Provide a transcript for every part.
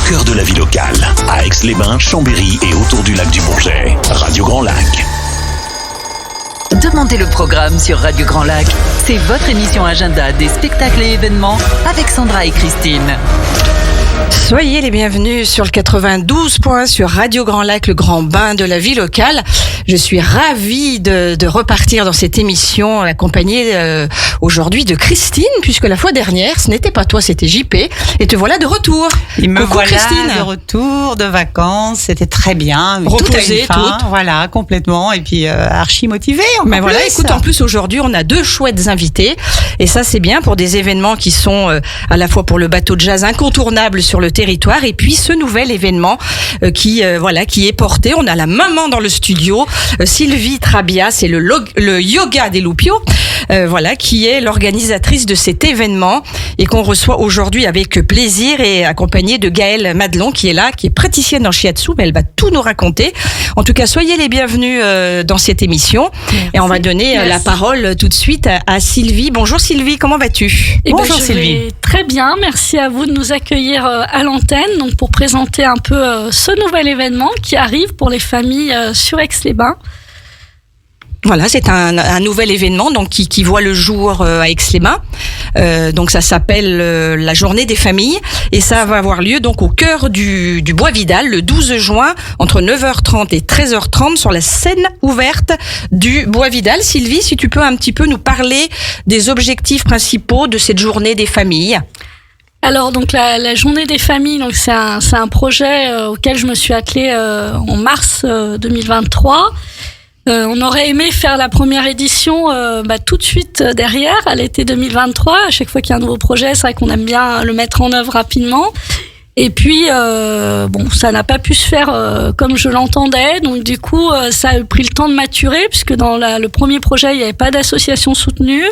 cœur de la vie locale, à Aix-les-Bains, Chambéry et autour du lac du Bourget. Radio Grand Lac. Demandez le programme sur Radio Grand Lac. C'est votre émission agenda des spectacles et événements avec Sandra et Christine. Soyez les bienvenus sur le 92 points sur Radio Grand Lac, le grand bain de la vie locale. Je suis ravie de repartir dans cette émission accompagnée aujourd'hui de Christine, puisque la fois dernière, ce n'était pas toi, c'était JP. Et te voilà de retour. Coucou voilà Christine. De retour de vacances, c'était très bien. Reposée, toute. Voilà, complètement. Et puis archi motivée. Mais voilà, écoute, en plus aujourd'hui, on a deux chouettes invités. Et ça, c'est bien pour des événements qui sont à la fois pour le bateau de jazz incontournable sur le territoire, et puis ce nouvel événement qui est porté. On a la maman dans le studio, Sylvie Trabia, c'est le yoga des Loupiaux, qui est l'organisatrice de cet événement et qu'on reçoit aujourd'hui avec plaisir, et accompagnée de Gaëlle Madelon qui est là, qui est praticienne en shiatsu, mais elle va tout nous raconter. En tout cas, soyez les bienvenus dans cette émission. Merci. Et on va donner la parole tout de suite à Sylvie. Bonjour Sylvie, comment vas-tu? Bonjour Sylvie. Très bien, merci à vous de nous accueillir à l'antenne, donc pour présenter un peu ce nouvel événement qui arrive pour les familles sur Aix-les-Bains. Voilà, c'est un nouvel événement donc qui voit le jour à Aix-les-Bains. Donc ça s'appelle la Journée des familles, et ça va avoir lieu donc au cœur du Bois Vidal le 12 juin entre 9h30 et 13h30 sur la scène ouverte du Bois Vidal. Sylvie, si tu peux un petit peu nous parler des objectifs principaux de cette Journée des familles. Alors donc la Journée des familles, donc c'est un projet auquel je me suis attelée en mars 2023. On aurait aimé faire la première édition tout de suite derrière, à l'été 2023. À chaque fois qu'il y a un nouveau projet, c'est vrai qu'on aime bien le mettre en œuvre rapidement. Et puis, ça n'a pas pu se faire comme je l'entendais. Donc du coup, ça a pris le temps de maturer, puisque dans le premier projet, il n'y avait pas d'association soutenue.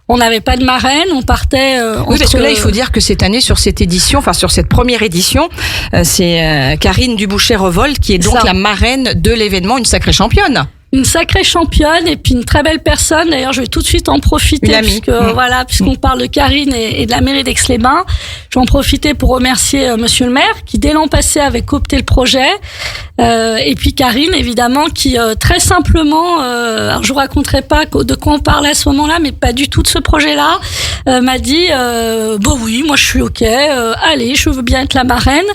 On n'avait pas de marraine, on partait Oui, parce que là, il faut dire que cette année, sur cette première édition, c'est Karine Duboucher-Revolt qui est donc la marraine de l'événement, une sacrée championne. Une sacrée championne et puis une très belle personne. D'ailleurs, je vais tout de suite en profiter puisqu'on parle de Karine et de la mairie d'Aix-les-Bains. Je vais en profiter pour remercier monsieur le maire qui, dès l'an passé, avait coopté le projet. Et puis Karine, évidemment, qui très simplement, alors je vous raconterai pas de quoi on parle à ce moment-là, mais pas du tout de ce projet-là, m'a dit oui, moi je suis ok, allez, je veux bien être la marraine.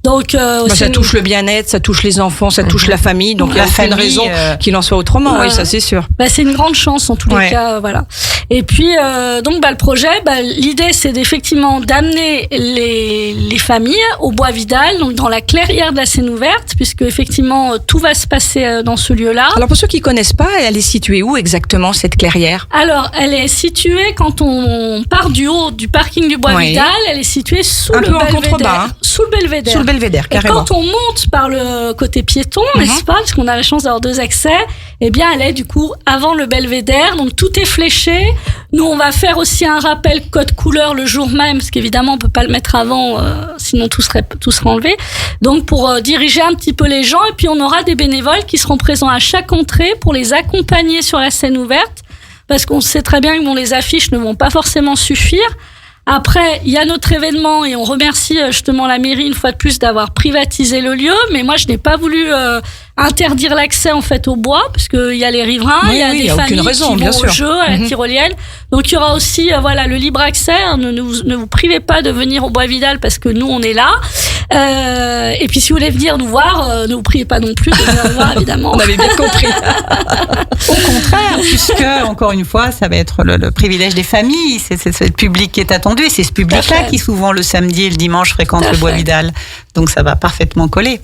Donc ça touche le bien-être, ça touche les enfants, ça touche la famille, donc il y a aucune raison qu'il en soit autrement. Oui, ça c'est sûr. C'est une grande chance en tous les cas, voilà. Et puis le projet, l'idée c'est effectivement d'amener les familles au Bois Vidal, donc dans la clairière de la scène ouverte, puisque effectivement tout va se passer dans ce lieu-là. Alors pour ceux qui connaissent pas, elle est située où exactement cette clairière? Alors elle est située quand on part du haut du parking du Bois Vidal, elle est située sous le Belvédère. Sous le Belvédère, carrément. Et quand on monte par le côté piéton, n'est-ce pas, parce qu'on a la chance d'avoir deux accès, eh bien, elle est du coup avant le Belvédère, donc tout est fléché. Nous, on va faire aussi un rappel code couleur le jour même, parce qu'évidemment, on peut pas le mettre avant, sinon tout serait enlevé. Donc, pour diriger un petit peu les gens, et puis on aura des bénévoles qui seront présents à chaque entrée pour les accompagner sur la scène ouverte, parce qu'on sait très bien que les affiches ne vont pas forcément suffire. Après, il y a notre événement et on remercie justement la mairie une fois de plus d'avoir privatisé le lieu. Mais moi, je n'ai pas voulu interdire l'accès en fait au bois, parce qu'il y a les riverains, il y a des familles qui vont au jeu, à la tyrolienne. Donc il y aura aussi le libre accès. Ne vous privez pas de venir au Bois Vidal parce que nous on est là. Et puis si vous voulez venir nous voir, ne vous privez pas non plus de venir nous voir, évidemment. On avait bien compris. Au contraire, puisque encore une fois, ça va être le privilège des familles. C'est ce public qui est attendu, et c'est ce public-là qui souvent le samedi et le dimanche fréquente le Bois Vidal. Donc ça va parfaitement coller.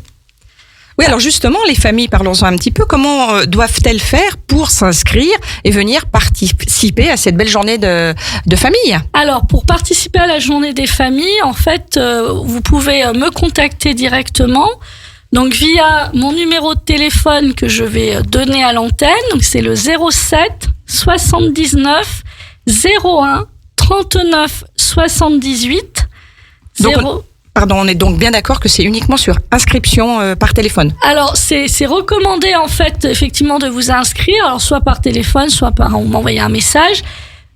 Oui, alors justement, les familles, parlons-en un petit peu. Comment doivent-elles faire pour s'inscrire et venir participer à cette belle journée de famille? Alors, pour participer à la journée des familles, en fait, vous pouvez me contacter directement. Donc, via mon numéro de téléphone que je vais donner à l'antenne. Donc, c'est le 07 79 01 39 78. Pardon, on est donc bien d'accord que c'est uniquement sur inscription par téléphone. Alors, c'est recommandé, en fait, effectivement, de vous inscrire, alors soit par téléphone, soit par, on m'envoie un message.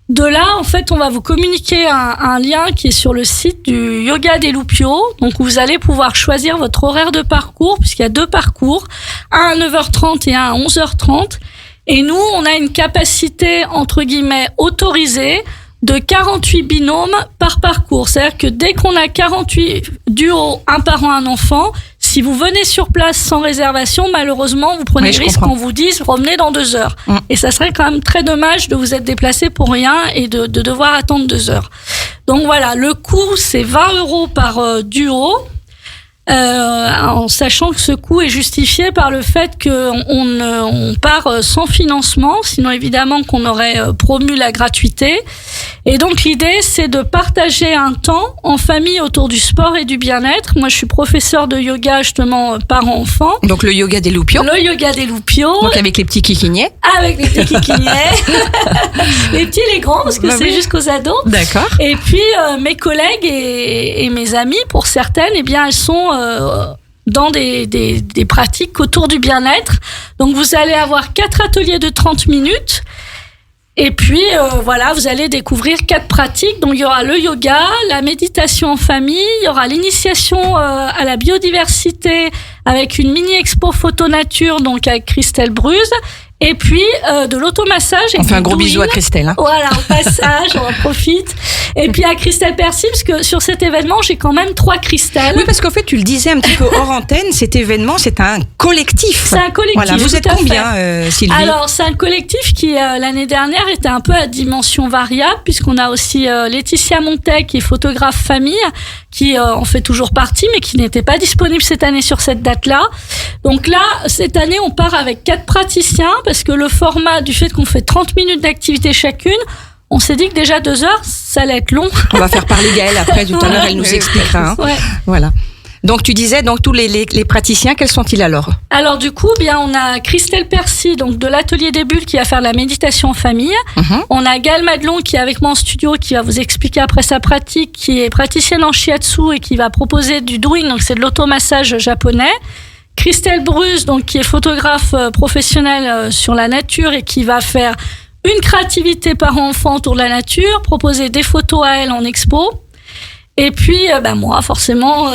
De là, en fait, on va vous communiquer un lien qui est sur le site du Yoga des Loupiaux. Donc, vous allez pouvoir choisir votre horaire de parcours, puisqu'il y a 2 parcours, un à 9h30 et un à 11h30. Et nous, on a une capacité, entre guillemets, autorisée de 48 binômes par parcours. C'est-à-dire que dès qu'on a 48 duos, un parent, un enfant, si vous venez sur place sans réservation, malheureusement, vous prenez le risque qu'on vous dise revenez dans 2 heures. Et ça serait quand même très dommage de vous être déplacé pour rien et de devoir attendre 2 heures. Donc voilà, le coût, c'est 20 € par duo. En sachant que ce coût est justifié par le fait qu'on part sans financement, sinon évidemment qu'on aurait promu la gratuité. Et donc l'idée, c'est de partager un temps en famille autour du sport et du bien-être. Moi, je suis professeure de yoga justement parents-enfants. Donc le yoga des Loupiaux. Le yoga des Loupiaux. Donc avec les petits kikiniers. Avec les petits kikiniers. Les petits, les grands, parce que c'est jusqu'aux ados. D'accord. Et puis mes collègues et mes amis, pour certaines, eh bien elles sont dans des pratiques autour du bien-être. Donc vous allez avoir 4 ateliers de 30 minutes. Et puis voilà, vous allez découvrir 4 pratiques. Donc il y aura le yoga, la méditation en famille, il y aura l'initiation à la biodiversité avec une mini expo photo nature, donc avec Christelle Bruse. Et puis de l'automassage. On fait un gros bisou à Christelle. Hein. Voilà, au passage, on en profite. Et puis à Christelle Percy, parce que sur cet événement, j'ai quand même 3 Christelles. Oui, parce qu'en fait, tu le disais un petit peu hors antenne, cet événement, c'est un collectif. C'est un collectif. Voilà, vous êtes combien, Sylvie? Alors, c'est un collectif qui, l'année dernière, était un peu à dimension variable, puisqu'on a aussi Laetitia Montec, qui est photographe famille, qui en fait toujours partie, mais qui n'était pas disponible cette année sur cette date-là. Donc là, cette année, on part avec 4 praticiens, parce que le format du fait qu'on fait 30 minutes d'activité chacune, on s'est dit que déjà 2 heures, ça allait être long. On va faire parler Gaëlle après, tout à l'heure, elle nous expliquera. Hein. Ouais. Voilà. Donc tu disais, donc tous les praticiens, quels sont-ils alors? Alors du coup, bien on a Christelle Percy, donc de l'atelier des bulles, qui va faire la méditation en famille. On a Gaëlle Madelon qui est avec moi en studio, qui va vous expliquer après sa pratique, qui est praticienne en shiatsu et qui va proposer du doing, donc c'est de l'automassage japonais. Christelle Bruse, donc qui est photographe professionnelle sur la nature et qui va faire une créativité parent-enfant autour de la nature, proposer des photos à elle en expo. Et puis, moi, forcément,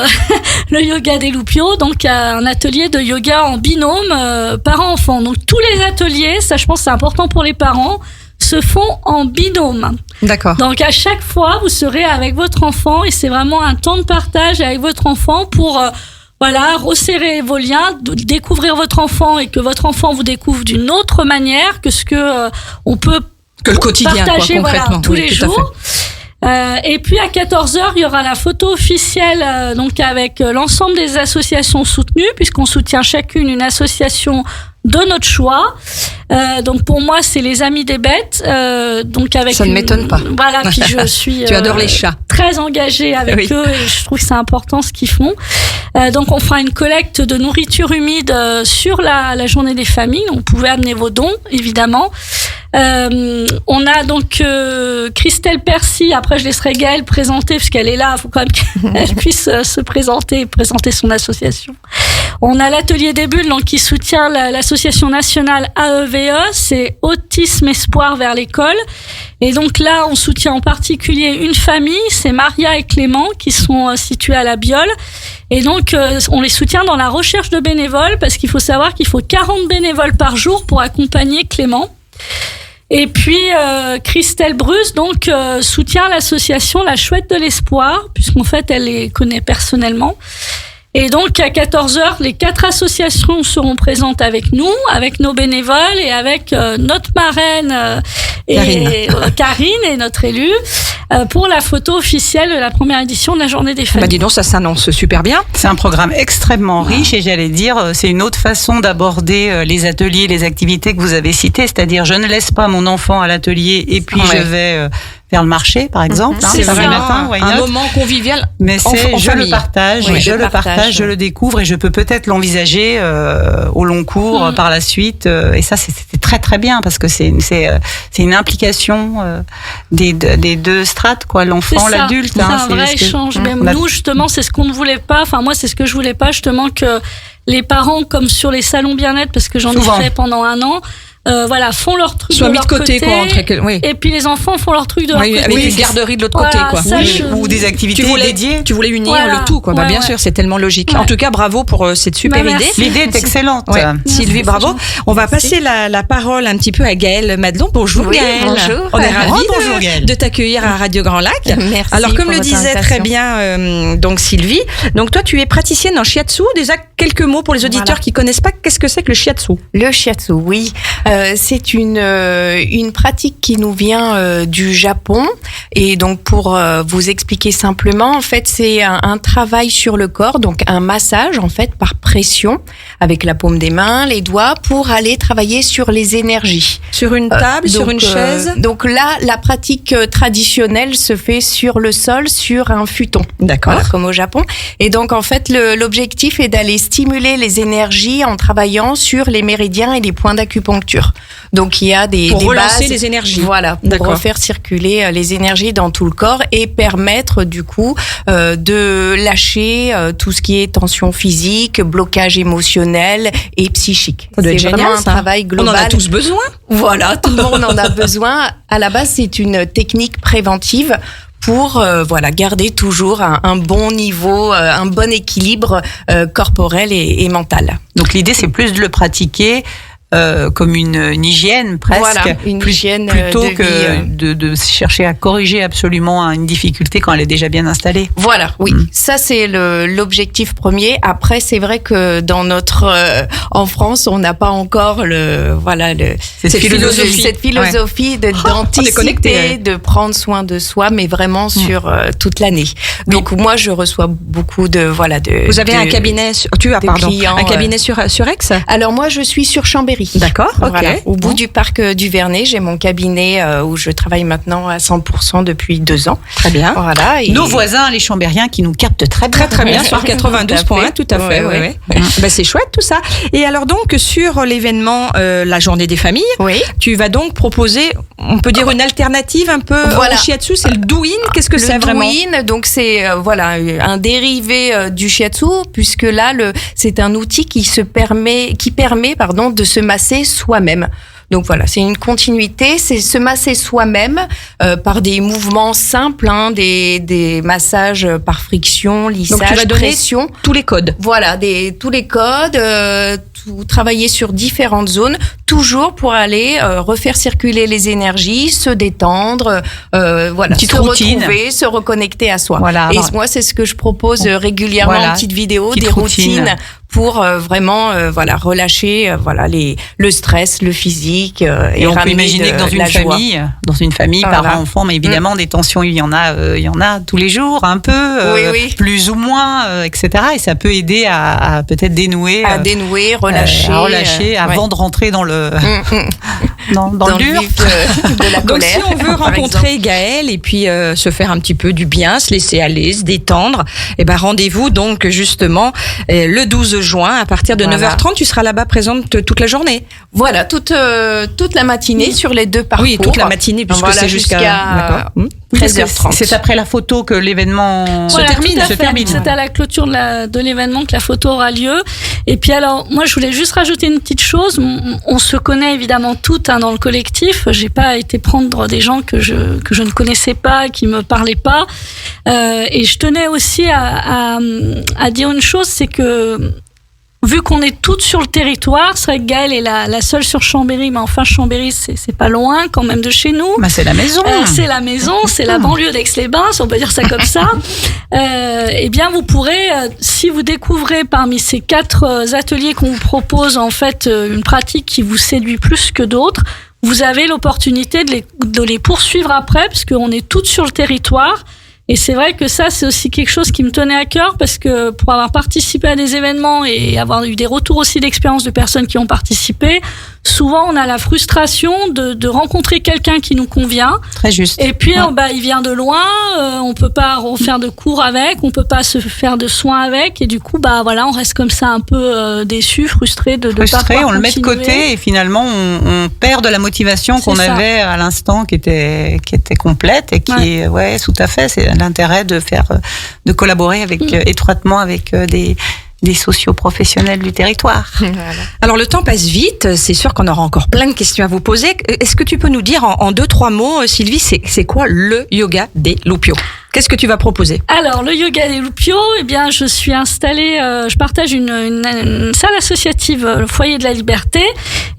le yoga des Loupiaux, donc un atelier de yoga en binôme parent-enfant. Donc tous les ateliers, ça je pense c'est important pour les parents, se font en binôme. D'accord. Donc à chaque fois, vous serez avec votre enfant et c'est vraiment un temps de partage avec votre enfant pour resserrer vos liens, découvrir votre enfant et que votre enfant vous découvre d'une autre manière que ce que on peut que le quotidien, partager concrètement. tous les jours. Et puis à 14h, il y aura la photo officielle donc avec l'ensemble des associations soutenues, puisqu'on soutient chacune une association de notre choix. Donc pour moi, c'est les Amis des Bêtes. Donc avec ça ne m'étonne pas. Voilà, puis je suis tu adores les chats. Très engagée avec eux et je trouve que c'est important ce qu'ils font. Donc on fera une collecte de nourriture humide sur la journée des familles. Donc, vous pouvez amener vos dons, évidemment. On a donc Christelle Percy. Après, je laisserai Gaëlle présenter parce qu'elle est là. Il faut quand même qu'elle puisse se présenter et présenter son association. On a l'atelier des bulles, donc qui soutient l'association nationale AEVE. C'est Autisme Espoir vers l'école. Et donc là, on soutient en particulier une famille. C'est Maria et Clément qui sont situés à la Biole. Et donc, on les soutient dans la recherche de bénévoles parce qu'il faut savoir qu'il faut 40 bénévoles par jour pour accompagner Clément. Et puis Christelle Bruse donc soutient l'association La Chouette de l'Espoir puisqu'en fait elle les connaît personnellement. Et donc à 14h, les 4 associations seront présentes avec nous, avec nos bénévoles et avec notre marraine Karine et notre élue pour la photo officielle de la première édition de la Journée des Familles. Dis donc, ça s'annonce super bien. C'est un programme extrêmement riche et j'allais dire, c'est une autre façon d'aborder les ateliers, les activités que vous avez citées, c'est-à-dire je ne laisse pas mon enfant à l'atelier et puis je vais vers le marché, par exemple. C'est vraiment un moment convivial. Mais c'est je famille. Le partage, je le partage, je le découvre et je peux peut-être l'envisager au long cours par la suite. Et ça, c'était très très bien parce que c'est une implication des deux strates, quoi, l'enfant, l'adulte. C'est un vrai échange. Même nous, justement, c'est ce qu'on ne voulait pas. Enfin, moi, c'est ce que je voulais pas, justement, que les parents, comme sur les salons bien-être, parce que j'en ai fait pendant 1 an. font leur truc Soit de mis de leur côté, quoi, oui. et puis les enfants font leur truc de leur côté. Avec une garderie de l'autre côté, quoi. Ça, Ou des activités dédiées. Tu voulais unir le tout, quoi. Bien sûr, c'est tellement logique. En tout cas, bravo pour cette super idée. L'idée est excellente. Sylvie, bravo. On va passer la parole un petit peu à Gaëlle Madelon. Bonjour Gaëlle. Bonjour. On est ravis de t'accueillir à Radio Grand Lac. Merci. Alors comme le disait très bien donc Sylvie, donc toi tu es praticienne en shiatsu. Déjà quelques mots pour les auditeurs qui connaissent pas. Qu'est-ce que c'est que le shiatsu? Le shiatsu, oui, c'est une pratique qui nous vient du Japon. Et donc pour vous expliquer simplement, en fait c'est un travail sur le corps, donc un massage en fait par pression avec la paume des mains, les doigts, pour aller travailler sur les énergies. Sur une table, sur une chaise. Donc là, la pratique traditionnelle se fait sur le sol, sur un futon. D'accord. Voilà, comme au Japon. Et donc en fait, l'objectif est d'aller stimuler les énergies en travaillant sur les méridiens et les points d'acupuncture. Donc il y a des relancer bases, les énergies. Voilà, pour refaire circuler les énergies dans tout le corps et permettre du coup de lâcher tout ce qui est tension physique, blocage émotionnel et psychique. C'est vraiment génial, un travail global. On en a tous besoin. Voilà, tout le monde en a besoin. À la base, c'est une technique préventive pour garder toujours un bon niveau, un bon équilibre corporel et mental. Donc l'idée, c'est plus de le pratiquer comme une hygiène presque, voilà, une hygiène plutôt de que de chercher à corriger absolument une difficulté quand elle est déjà bien installée. Voilà, oui, ça c'est l'objectif premier. Après, c'est vrai que dans en France, on n'a pas encore cette philosophie d'anticiper, de prendre soin de soi, mais vraiment sur toute l'année. Donc moi, je reçois beaucoup de Vous avez un cabinet un cabinet sur Aix? Alors moi, je suis sur Chambéry. D'accord, voilà, au bout du parc du Vernet, j'ai mon cabinet où je travaille maintenant à 100% depuis 2 ans. Très bien. Voilà. Et nos voisins, les Chambériens, qui nous captent très bien sur 92.1, tout à fait. Ouais. C'est chouette tout ça. Et alors donc sur l'événement la Journée des familles, tu vas donc proposer, on peut dire une alternative un peu au shiatsu, c'est le do-in. Qu'est-ce que c'est vraiment? Le do-in, donc c'est un dérivé du shiatsu, puisque là c'est un outil qui permet de se masser soi-même. Donc voilà, c'est une continuité, c'est se masser soi-même par des mouvements simples, des massages par friction, lissage, donc tu vas pression. Donner tous les codes. Voilà, tous les codes, travailler sur différentes zones, toujours pour aller refaire circuler les énergies, se détendre, retrouver, se reconnecter à soi. Voilà, et moi, c'est ce que je propose régulièrement en petites vidéos, des routines pour vraiment relâcher le stress, le physique et on peut imaginer que dans une famille parents-enfants, mais évidemment des tensions, il y en a tous les jours, un peu plus ou moins, etc. Et ça peut aider à peut-être dénouer, relâcher avant de rentrer dans le dans le dur de la colère. Donc si on veut rencontrer Gaëlle et puis se faire un petit peu du bien, se laisser aller, se détendre, rendez-vous donc justement le 12 juin à partir de 9h30. Tu seras là-bas présente toute la journée. Voilà, toute la matinée sur les 2 parcours. Oui, toute la matinée puisque c'est jusqu'à 13h30. C'est après la photo que l'événement se termine. C'est à la clôture de l'événement que la photo aura lieu. Et puis alors, moi je voulais juste rajouter une petite chose. On se connaît évidemment toutes dans le collectif. J'ai pas été prendre des gens que je ne connaissais pas, qui me parlaient pas. Et je tenais aussi à dire une chose, c'est que vu qu'on est toutes sur le territoire, c'est vrai que Gaëlle est la seule sur Chambéry, mais enfin Chambéry c'est pas loin quand même de chez nous. C'est la maison. C'est la banlieue d'Aix-les-Bains, si on peut dire ça comme ça. Eh bien vous pourrez, si vous découvrez parmi ces 4 ateliers qu'on vous propose en fait une pratique qui vous séduit plus que d'autres, vous avez l'opportunité de les poursuivre après, parce qu'on est toutes sur le territoire. Et c'est vrai que ça, c'est aussi quelque chose qui me tenait à cœur, parce que pour avoir participé à des événements et avoir eu des retours aussi d'expérience de personnes qui ont participé, souvent on a la frustration de rencontrer quelqu'un qui nous convient. Très juste. Et puis il vient de loin, on peut pas refaire de cours avec, on peut pas se faire de soins avec, et du coup on reste comme ça un peu déçu, frustré de pas pouvoir on le met de côté et finalement on perd de la motivation qu'on avait à l'instant qui était complète et qui est tout à fait, c'est l'intérêt de collaborer étroitement avec des socioprofessionnels du territoire. Alors le temps passe vite, c'est sûr qu'on aura encore plein de questions à vous poser. Est-ce que tu peux nous dire en 2-3 mots, Sylvie, c'est quoi le yoga des Loupio? Qu'est-ce que tu vas proposer? Alors, le yoga des Loupio, eh bien, je suis installée, je partage une salle associative, le Foyer de la Liberté,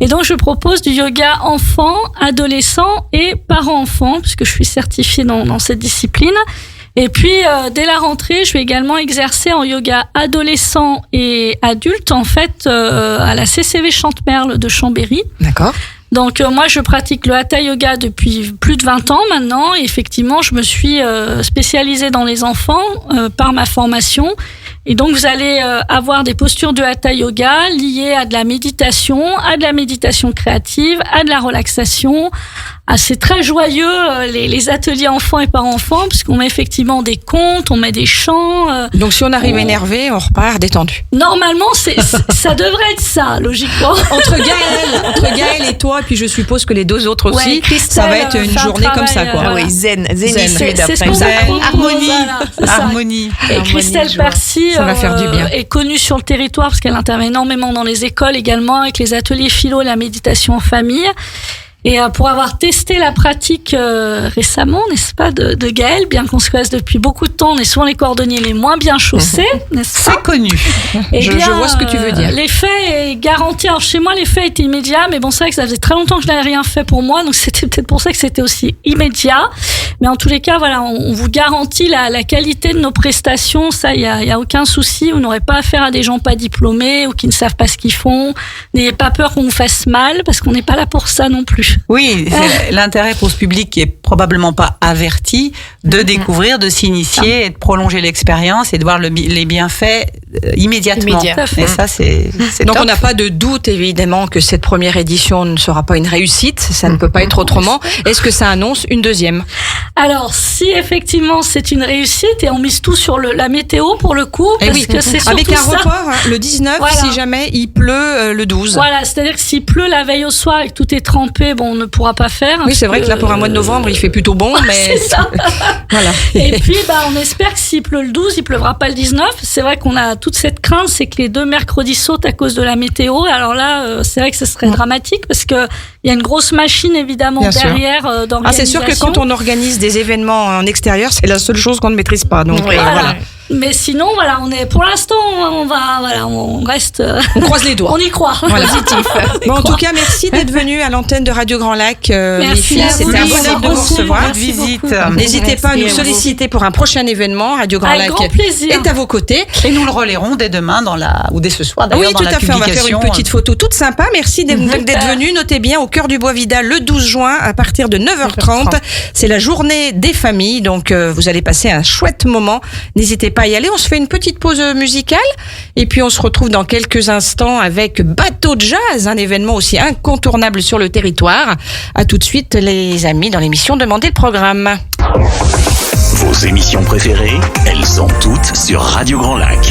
et donc je propose du yoga enfant, adolescent et parents-enfants, puisque je suis certifiée dans cette discipline. Et puis, dès la rentrée, je vais également exercer en yoga adolescent et adulte, en fait, à la CCV Chantemerle de Chambéry. D'accord. Donc moi je pratique le Hatha Yoga depuis plus de 20 ans maintenant et effectivement je me suis spécialisée dans les enfants par ma formation et donc vous allez avoir des postures de Hatha Yoga liées à de la méditation créative, à de la relaxation. Ah, c'est très joyeux les ateliers enfants et parents-enfants puisqu'on met effectivement des contes, on met des chants. Donc si on arrive énervé, on repart détendu. Normalement, ça devrait être ça, logiquement. Entre Gaël et toi, puis je suppose que les deux autres aussi, Ouais, Christelle, ça va être une journée comme ça, quoi. Ah oui, zénitude C'est ce qu'on après. propose, Harmonie. voilà, c'est ça. Harmonie. Et Christelle joie. Percy Ça va faire du bien. est connue sur le territoire parce qu'elle intervient énormément dans les écoles également avec les ateliers philo et la méditation en famille. Et pour avoir testé la pratique récemment, n'est-ce pas, de Gaël, bien qu'on se connaisse depuis beaucoup de temps, on est souvent les cordonniers les moins bien chaussés, n'est-ce pas? C'est connu. Eh Je bien, vois ce que tu veux dire. L'effet est garanti. Alors chez moi, l'effet était immédiat, mais bon, c'est vrai que ça faisait très longtemps que je n'avais rien fait pour moi, donc c'était peut-être pour ça que c'était aussi immédiat. Mais en tous les cas, voilà, on vous garantit la qualité de nos prestations. Ça, il y a aucun souci. Vous n'aurez pas affaire à des gens pas diplômés ou qui ne savent pas ce qu'ils font. N'ayez pas peur qu'on vous fasse mal, parce qu'on n'est pas là pour ça non plus. Oui, c'est l'intérêt pour ce public qui est probablement pas averti de découvrir, de s'initier et de prolonger l'expérience et de voir les bienfaits immédiatement. Immédiat. Tout à fait. Et ça, c'est Donc top. on n'a pas de doute évidemment que cette première édition ne sera pas une réussite, ça ne peut pas être autrement. Est-ce que ça annonce une deuxième? Alors, si effectivement c'est une réussite et on mise tout sur la météo pour le coup, Eh parce oui, que c'est surtout avec un ça. report le 19 Voilà. si jamais il pleut le 12. Voilà, c'est-à-dire que s'il pleut la veille au soir et que tout est trempé, bon, on ne pourra pas faire. Oui, c'est vrai que là pour un mois de novembre, il fait plutôt bon, mais c'est ça. voilà. Et puis, on espère que s'il pleut le 12, il pleuvra pas le 19. C'est vrai qu'on a toute cette crainte, c'est que les 2 mercredis sautent à cause de la météo. Alors là, c'est vrai que ce serait dramatique parce que il y a une grosse machine évidemment Bien sûr. derrière d'organisation. Ah, c'est sûr que quand on organise des événements en extérieur, c'est la seule chose qu'on ne maîtrise pas. Donc Oui, voilà. Mais sinon, voilà, pour l'instant, on reste. On croise les doigts. On y croit. Voilà. Bon, en tout cas, merci d'être venu à l'antenne de Radio Grand Lac, les Merci filles. à C'était un vous. bonheur de vous Merci recevoir. Votre Merci visite. beaucoup. N'hésitez pas à nous Merci à vous. solliciter pour un prochain événement. Radio Grand Avec Lac grand plaisir. est à vos côtés. Et nous le relayerons dès demain ou dès ce soir d'ailleurs Oui, dans tout la à fait. On va faire une publication. petite photo toute sympa. Merci d'être venu. Notez bien, au cœur du Bois Vidal, le 12 juin, à partir de 9h30. C'est la journée des familles. Donc, vous allez passer un chouette moment. N'hésitez pas à y aller. On se fait une petite pause musicale. Et puis, on se retrouve dans quelques instants avec Bateau de Jazz, un événement aussi incontournable sur le territoire. À tout de suite, les amis, dans l'émission Demandez le programme. Vos émissions préférées, elles sont toutes sur Radio Grand Lac.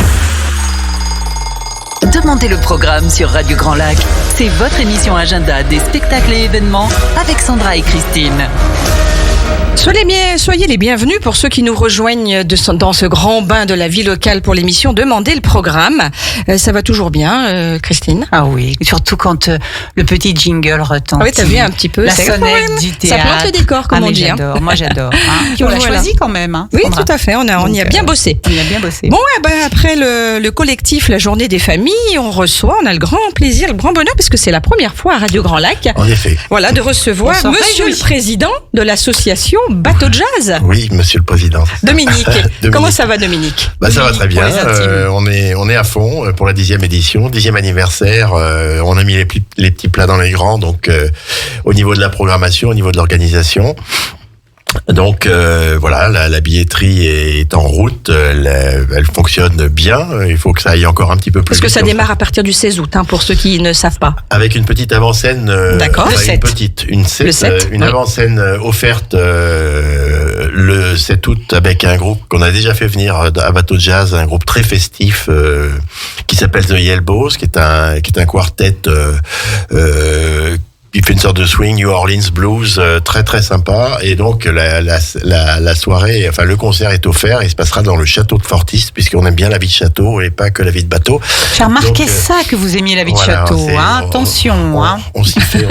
Demandez le programme sur Radio Grand Lac. C'est votre émission agenda des spectacles et événements avec Sandra et Christine. Soyez les bienvenus pour ceux qui nous rejoignent dans ce grand bain de la vie locale pour l'émission Demandez le programme. Ça va toujours bien, Christine? Ah oui, surtout quand le petit jingle retentit. Ah oui, t'as vu un petit peu. La c'est sonnette quand même- du Ça théâtre. plante le décor, comme Ah, on mais dit. j'adore, moi j'adore. Hein. Puis on l'a Voilà. choisi quand même. Hein, Oui, Sandra. tout à fait. On y a bien bossé. On y a bien bossé. Bon, après le collectif La Journée des Familles, on a le grand plaisir, le grand bonheur, parce que c'est la première fois à Radio Grand Lac, En effet. voilà, de recevoir On s'en Monsieur réjouit. le Président de l'association Bateau de Jazz. Oui, monsieur le président. Dominique. Dominique. Comment ça va, Dominique? Bah, ça va très bien. Pour les intimes. On est à fond pour la 10e édition, 10e anniversaire. On a mis les petits plats dans les grands, donc au niveau de la programmation, au niveau de l'organisation. Donc voilà, la billetterie est en route, elle fonctionne bien. Il faut que ça aille encore un petit peu plus Parce que vite. ça démarre à partir du 16 août, pour ceux qui ne savent pas. Avec une petite avant-scène. D'accord. enfin, Le 7. une Le 7, une oui. avant-scène offerte le 7 août avec un groupe qu'on a déjà fait venir à Bateau de Jazz, un groupe très festif qui s'appelle The Yelbows, qui est un quartet il fait une sorte de swing New Orleans blues très très sympa, et donc la soirée, enfin le concert est offert, et il se passera dans le château de Fortis, puisqu'on aime bien la vie de château et pas que la vie de bateau. J'ai remarqué Donc, ça, que vous aimiez la vie voilà, de château, attention. On s'y fait,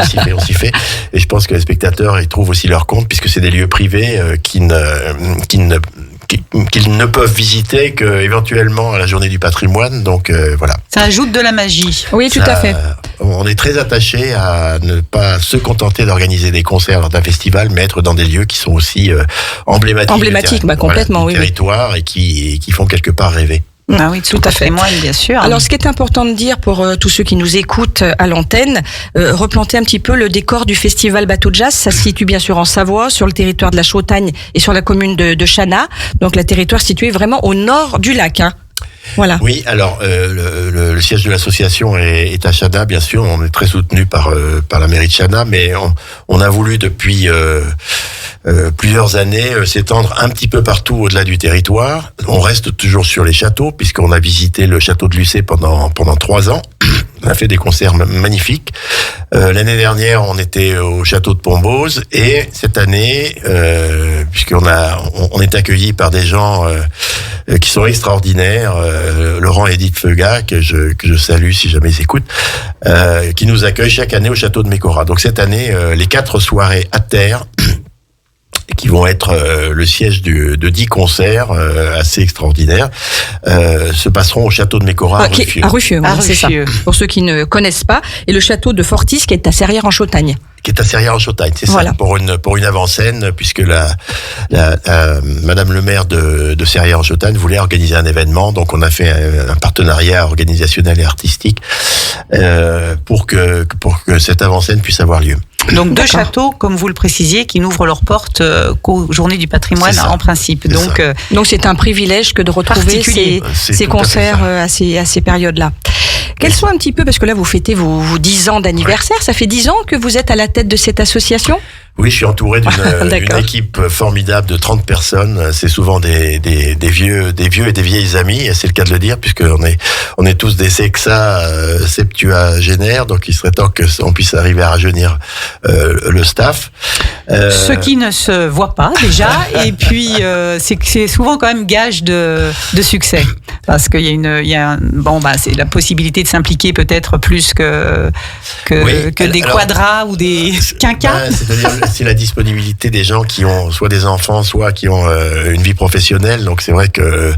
et je pense que les spectateurs ils trouvent aussi leur compte, puisque c'est des lieux privés qu'ils ne peuvent visiter qu'éventuellement à la journée du patrimoine, donc voilà. Ça ajoute de la magie. Oui, tout à fait. On est très attaché à ne pas se contenter d'organiser des concerts lors d'un festival, mais être dans des lieux qui sont aussi emblématiques. Complètement, du territoire, et qui font quelque part rêver. Ah oui, tout à fait. Moi, bien sûr. Alors, ce qui est important de dire pour tous ceux qui nous écoutent à l'antenne, replanter un petit peu le décor du festival Bateau Jazz. Ça se situe bien sûr en Savoie, sur le territoire de la Chautagne et sur la commune de Chana. Donc, le territoire situé vraiment au nord du lac. Voilà. Oui, alors le siège de l'association est à Chana, bien sûr. On est très soutenu par la mairie de Chana, mais on a voulu depuis plusieurs années s'étendre un petit peu partout au-delà du territoire. On reste toujours sur les châteaux, puisqu'on a visité le château de Lucé pendant 3 ans. On a fait des concerts magnifiques. L'année dernière, on était au château de Pombose, et cette année, puisqu'on est accueillis par des gens qui sont extraordinaires, Laurent et Edith Feuga, que je salue si jamais ils écoutent, qui nous accueillent chaque année au château de Mécora. Donc cette année, les 4 soirées à terre, qui vont être le siège de 10 concerts assez extraordinaires, se passeront au château de Mécora à Ruffieux. À Ruffieux, oui, c'est ça. Pour ceux qui ne connaissent pas, et le château de Fortis qui est à Serrières-en-Chautagne. Qui est à Serrières-en-Chautagne, c'est voilà. Ça, pour une avant-scène, puisque Madame le maire de Serrières-en-Chautagne voulait organiser un événement, donc on a fait un partenariat organisationnel et artistique pour que cette avant-scène puisse avoir lieu. Donc 2 châteaux, comme vous le précisiez, qui n'ouvrent leurs portes qu'aux Journées du patrimoine en principe. Donc c'est un privilège que de retrouver ces concerts à ces périodes-là. Quels sont un petit peu, parce que là vous fêtez vos 10 ans d'anniversaire, ça fait 10 ans que vous êtes à la tête de cette association ? Oui, je suis entouré d'une équipe formidable de 30 personnes. C'est souvent des vieux et des vieilles amies, et c'est le cas de le dire, puisqu'on est tous des sexa septuagénaires, donc il serait temps qu'on puisse arriver à rajeunir le staff. Ce qui ne se voit pas déjà, et puis c'est souvent quand même gage de succès, parce qu'il y a c'est la possibilité de s'impliquer peut-être plus que des quadras ou des quinquas. C'est-à-dire c'est la disponibilité des gens qui ont soit des enfants, soit qui ont une vie professionnelle. Donc c'est vrai que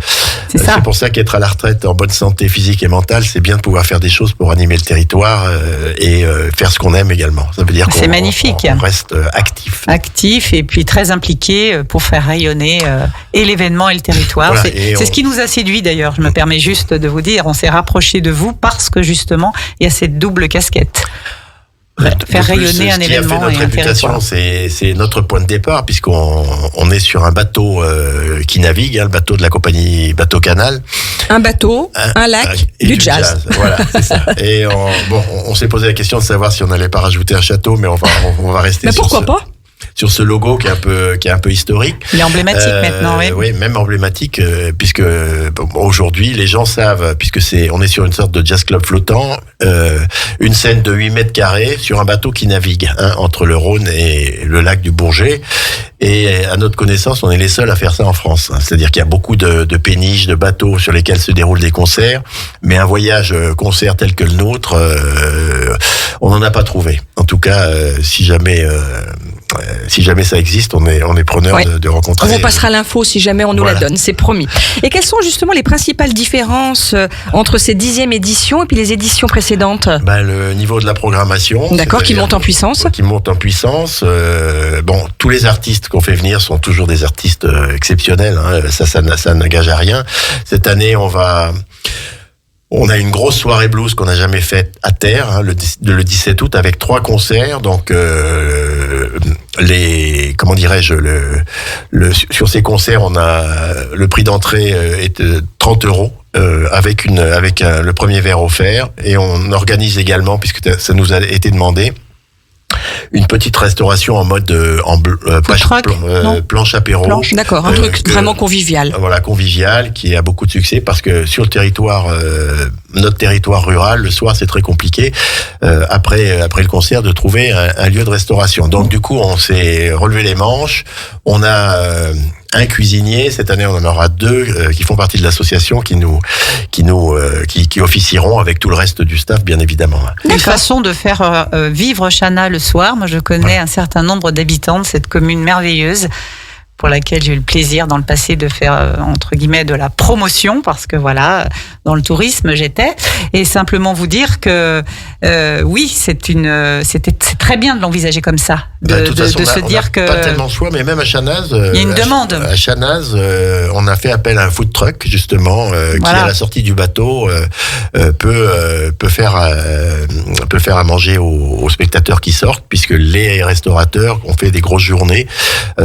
c'est pour ça qu'être à la retraite en bonne santé physique et mentale, c'est bien de pouvoir faire des choses pour animer le territoire et faire ce qu'on aime également. Ça veut dire c'est magnifique. On reste actif. Actif, et puis très impliqué pour faire rayonner et l'événement et le territoire. Voilà, c'est ce qui nous a séduit d'ailleurs. Je me permets juste de vous dire, on s'est rapproché de vous parce que justement il y a cette double casquette. Faire rayonner un événement et un territoire. C'est notre point de départ, puisqu'on est sur un bateau qui navigue, le bateau de la compagnie Bateau Canal. Un bateau, un lac, du jazz. Voilà, c'est ça. Et on s'est posé la question de savoir si on n'allait pas rajouter un château, mais on va rester. Mais pourquoi pas ? Sur ce logo qui est un peu historique. Il est emblématique maintenant, oui. Oui, même emblématique, puisque aujourd'hui les gens savent, puisque on est sur une sorte de jazz club flottant, une scène de 8 mètres carrés sur un bateau qui navigue entre le Rhône et le lac du Bourget. Et à notre connaissance, on est les seuls à faire ça en France. C'est-à-dire qu'il y a beaucoup de péniches, de bateaux sur lesquels se déroulent des concerts, mais un voyage concert tel que le nôtre, on n'en a pas trouvé. En tout cas, si jamais ça existe, on est preneur de rencontrer. On vous passera l'info si jamais on nous la donne, c'est promis. Et quelles sont justement les principales différences entre ces 10e éditions et puis les éditions précédentes ? Le niveau de la programmation. D'accord, qui monte en puissance. Qui monte en puissance. Tous les artistes qu'on fait venir sont toujours des artistes exceptionnels. Ça n'engage à rien. Cette année, on a une grosse soirée blues qu'on n'a jamais faite à terre, le 17 août, avec 3 concerts. Donc, sur ces concerts, on a le prix d'entrée est de 30 €. Avec le premier verre offert, et on organise également, puisque ça nous a été demandé, une petite restauration en mode planche apéro. D'accord, un truc vraiment convivial. Voilà, convivial, qui a beaucoup de succès parce que sur le territoire, notre territoire rural, le soir c'est très compliqué après le concert de trouver un lieu de restauration. Donc du coup on s'est relevé les manches, on a un cuisinier, cette année on en aura 2 qui font partie de l'association qui officieront avec tout le reste du staff bien évidemment. Une façon de faire vivre Chana le soir. Moi je connais un certain nombre d'habitants de cette commune merveilleuse pour laquelle j'ai eu le plaisir dans le passé de faire, entre guillemets, de la promotion, parce que voilà, dans le tourisme, j'étais. Et simplement vous dire que, oui, c'est très bien de l'envisager comme ça. De se dire que. Pas tellement de choix, mais même à Chanaz. Il y a une demande. À Chanaz, on a fait appel à un food truck, justement, qui, à la sortie du bateau, peut faire à manger aux spectateurs qui sortent, puisque les restaurateurs ont fait des grosses journées,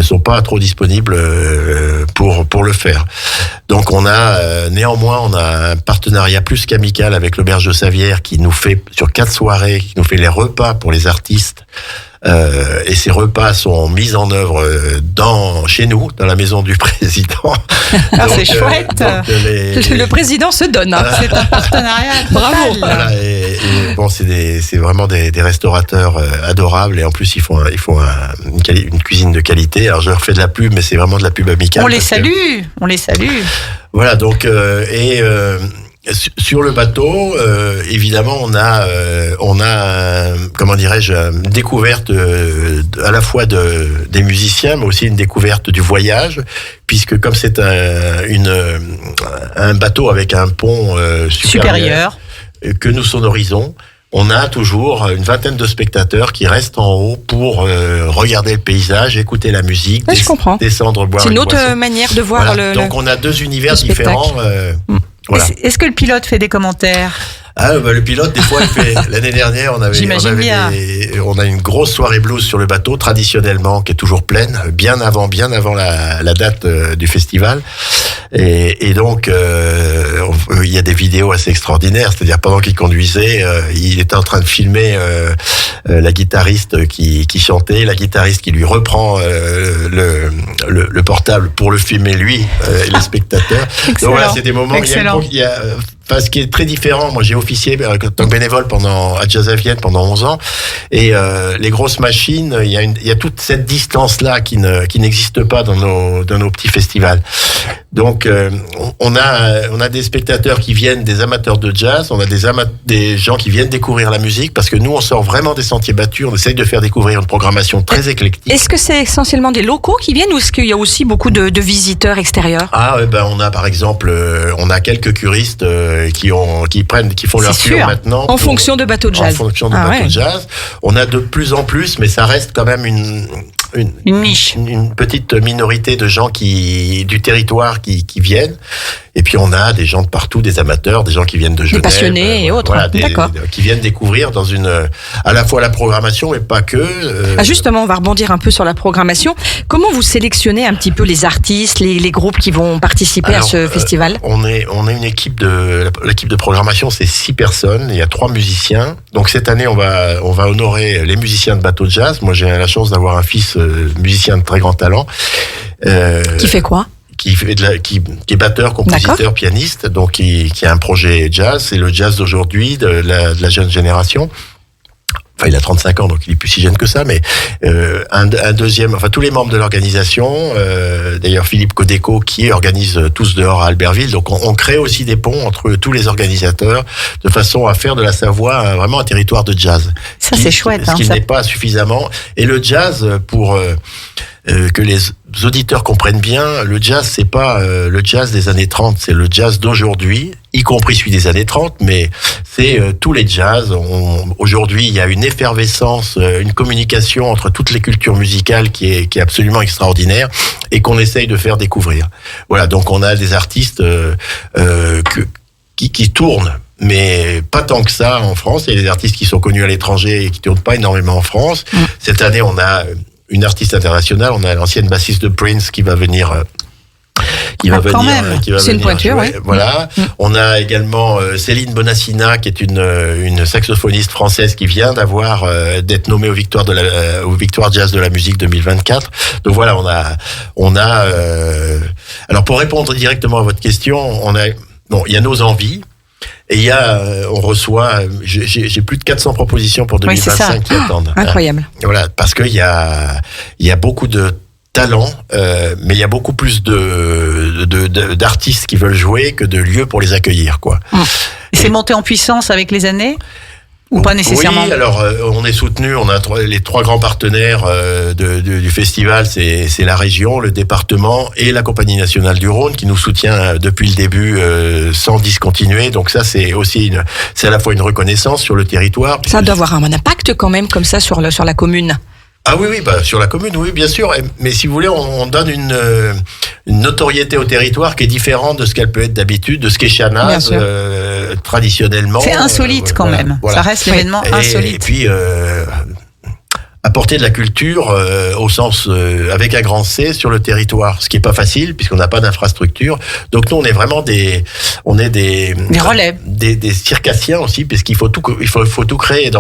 sont pas trop disponibles pour le faire. Donc néanmoins on a un partenariat plus qu'amical avec l'Auberge de Savière qui nous fait sur 4 soirées, qui nous fait les repas pour les artistes. Et ces repas sont mis en œuvre chez nous, dans la maison du président. C'est chouette. Le président se donne. C'est un partenariat. Bravo. Voilà, et bon, c'est vraiment des restaurateurs adorables, et en plus ils font une cuisine de qualité. Alors je leur fais de la pub, mais c'est vraiment de la pub amicale. On les salue. Voilà, donc sur le bateau, évidemment, on a comment dirais-je, une découverte à la fois des musiciens, mais aussi une découverte du voyage, puisque comme c'est un bateau avec un pont supérieur que nous sonorisons, on a toujours une vingtaine de spectateurs qui restent en haut pour regarder le paysage, écouter la musique, je comprends. Descendre, boire. C'est une autre manière de voir Donc on a 2 univers différents. Voilà. Est-ce que le pilote fait des commentaires ? Le pilote, des fois, il fait. L'année dernière, on a une grosse soirée blues sur le bateau, traditionnellement, qui est toujours pleine, bien avant la date du festival. Et donc, il y a des vidéos assez extraordinaires. C'est-à-dire, pendant qu'il conduisait, il était en train de filmer la guitariste qui chantait, la guitariste qui lui reprend le portable pour le filmer lui et les spectateurs. Donc voilà, c'est des moments. Ce qui est très différent, moi j'ai officié en tant que bénévole à Jazz à Vienne pendant 11 ans, et les grosses machines, il y a toute cette distance-là qui n'existe pas dans nos petits festivals. Donc on a des spectateurs qui viennent, des amateurs de jazz, on a des gens qui viennent découvrir la musique, parce que nous on sort vraiment des sentiers battus, on essaye de faire découvrir une programmation très éclectique. Est-ce que c'est essentiellement des locaux qui viennent, ou est-ce qu'il y a aussi beaucoup de visiteurs extérieurs ? On a par exemple, on a quelques curistes qui font leur tour maintenant. En fonction de bateaux de jazz. En fonction de bateaux de jazz. On a de plus en plus, mais ça reste quand même une niche. Une petite minorité de gens du territoire qui viennent. Et puis on a des gens de partout, des amateurs, des gens qui viennent de Genève. Des passionnés et autres. Voilà, D'accord. Qui viennent découvrir à la fois la programmation, mais pas que. Justement, on va rebondir un peu sur la programmation. Comment vous sélectionnez un petit peu les artistes, les groupes qui vont participer à ce festival ? On est une équipe l'équipe de programmation, c'est 6 personnes. Il y a 3 musiciens. Donc cette année, on va honorer les musiciens de bateau de jazz. Moi, j'ai la chance d'avoir un fils musicien de très grand talent. Qui fait quoi ? Qui est batteur, compositeur, pianiste, donc qui a un projet jazz. C'est le jazz d'aujourd'hui, de la jeune génération. Enfin, il a 35 ans, donc il est plus si jeune que ça, mais un deuxième, tous les membres de l'organisation, d'ailleurs Philippe Codeco qui organise Tous dehors à Albertville, donc on crée aussi des ponts entre tous les organisateurs, de façon à faire de la Savoie vraiment un territoire de jazz. Ça, c'est chouette. Ce qui n'est pas suffisamment. Et le jazz, pour que les auditeurs comprennent bien, le jazz, c'est pas le jazz des années 30, c'est le jazz d'aujourd'hui, y compris celui des années 30, mais c'est tous les jazz. Aujourd'hui, il y a une effervescence, une communication entre toutes les cultures musicales qui est absolument extraordinaire et qu'on essaye de faire découvrir. Voilà, donc on a des artistes qui tournent, mais pas tant que ça en France. Il y a des artistes qui sont connus à l'étranger et qui tournent pas énormément en France. Cette année, on a une artiste internationale, on a l'ancienne bassiste de Prince qui va venir qui va quand venir. même. Qui va C'est une venir pointure, jouer. oui. Voilà. On a également Céline Bonassina, qui est une saxophoniste française qui vient d'être nommée aux Victoires Jazz de la musique 2024. Donc voilà, on a. Alors pour répondre directement à votre question, il y a nos envies. Et on reçoit, j'ai plus de 400 propositions pour 2025 qui attendent. Incroyable. Voilà, parce qu'il y a beaucoup de talent, mais il y a beaucoup plus d'artistes qui veulent jouer que de lieux pour les accueillir, quoi. Et c'est monté en puissance avec les années ou pas nécessairement? Oui, alors on est soutenu, on a les 3 grands partenaires du festival, c'est la région, le département et la Compagnie nationale du Rhône qui nous soutient depuis le début sans discontinuer. Donc ça, c'est aussi c'est à la fois une reconnaissance sur le territoire. Ça doit avoir un impact quand même comme ça sur la commune. Ah oui, sur la commune, oui, bien sûr. Mais si vous voulez, on donne une notoriété au territoire qui est différente de ce qu'elle peut être d'habitude, de ce qu'est Chanaz traditionnellement. C'est insolite quand même. Voilà. Ça reste l'événement insolite. Et puis apporter de la culture au sens avec un grand C sur le territoire, ce qui est pas facile puisqu'on n'a pas d'infrastructure. Donc nous on est vraiment des relais, des circassiens aussi, puisqu'il faut tout créer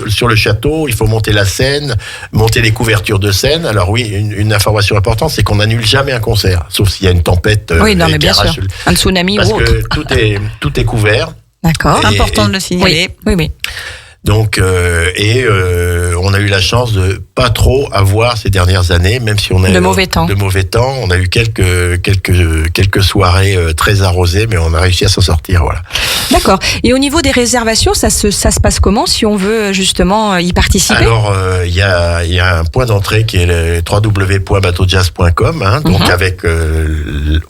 sur le château. Il faut monter la scène, monter les couvertures de scène. Alors oui, une information importante, c'est qu'on n'annule jamais un concert, sauf s'il y a une tempête. Oui, non mais bien sûr, un tsunami ou autre. Parce que tout est couvert. D'accord. Important de le signaler. Oui. Donc, on a eu la chance de pas trop avoir ces dernières années, même si on a de mauvais temps. On a eu quelques soirées très arrosées, mais on a réussi à s'en sortir, voilà. D'accord. Et au niveau des réservations, ça se passe comment si on veut justement y participer? Alors, il y a un point d'entrée qui est le www.bateaujazz.com. Donc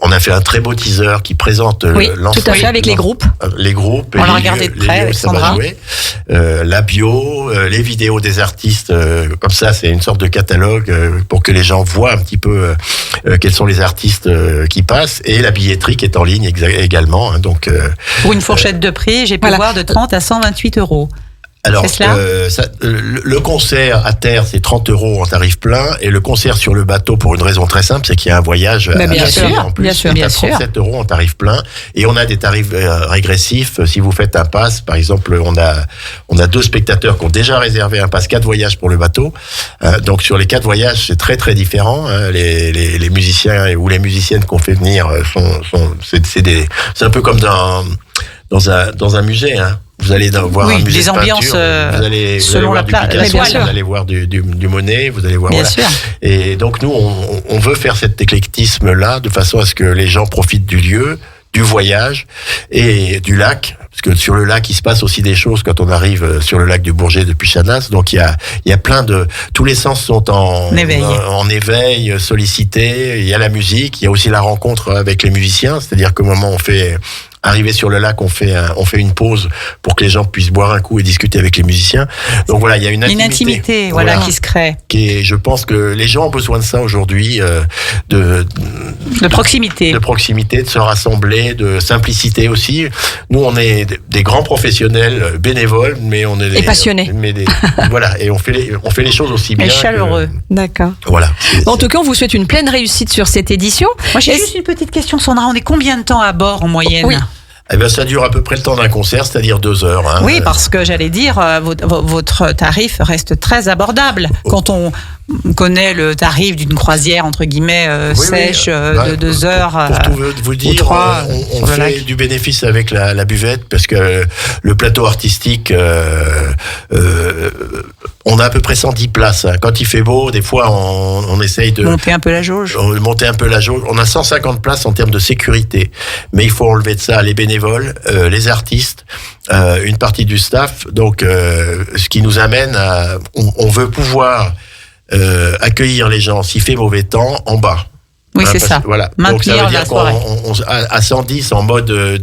on a fait un très beau teaser qui présente l'ensemble. Tout à fait, avec les groupes. Les groupes. On l'a regardé de près avec Sandra. La bio, les vidéos des artistes, comme ça, c'est une sorte de catalogue pour que les gens voient un petit peu quels sont les artistes qui passent, et la billetterie qui est en ligne également. Donc pour une fourchette de prix, j'ai pu voir de 30 à 128 euros. Alors, le concert à terre, c'est 30 € en tarif plein, et le concert sur le bateau, pour une raison très simple, c'est qu'il y a un voyage bien sûr, en plus, bien sûr, à 37 € en tarif plein, et on a des tarifs régressifs. Si vous faites un pass, par exemple, on a 2 spectateurs qui ont déjà réservé un pass 4 voyages pour le bateau. Donc sur les 4 voyages, c'est très très différent. Les musiciens ou les musiciennes qu'on fait venir c'est un peu comme dans un musée. Vous allez voir un musée des de ambiances peinture, vous allez selon voir la place, vous allez voir du Monet, vous allez voir. Bien sûr. Et donc nous, on veut faire cet éclectisme-là de façon à ce que les gens profitent du lieu, du voyage et du lac. Parce que sur le lac, il se passe aussi des choses quand on arrive sur le lac du Bourget depuis Chanaz. Donc il y a plein tous les sens sont en éveil, sollicités. Il y a la musique, il y a aussi la rencontre avec les musiciens. C'est-à-dire qu'au moment où on fait arriver sur le lac, on fait une pause pour que les gens puissent boire un coup et discuter avec les musiciens. Donc voilà, il y a une intimité qui se crée. Je pense que les gens ont besoin de ça aujourd'hui, de proximité. De proximité, de se rassembler, de simplicité aussi. Nous, on est des grands professionnels bénévoles, mais on est et passionnés. Voilà, et on fait les choses aussi bien. Et chaleureux. D'accord. Voilà. En tout cas, on vous souhaite une pleine réussite sur cette édition. Moi, j'ai juste une petite question, Sandra. On est combien de temps à bord en moyenne? Oui. Ça dure à peu près le temps d'un concert, c'est-à-dire 2 heures. Oui, parce que j'allais dire, votre tarif reste très abordable. Quand on connaît le tarif d'une croisière, entre guillemets, sèche, de 2 heures. Pour tout vous dire, on fait du bénéfice avec la buvette, parce que le plateau artistique, on a à peu près 110 places. Quand il fait beau, des fois, on essaye de monter un peu la jauge. On a 150 places en termes de sécurité. Mais il faut enlever de ça les bénévoles, les artistes, une partie du staff. Donc, ce qui nous amène à... On veut pouvoir accueillir les gens, s'il fait mauvais temps, en bas. Oui, c'est ça. Voilà. Donc, ça veut dire qu'à 110, en mode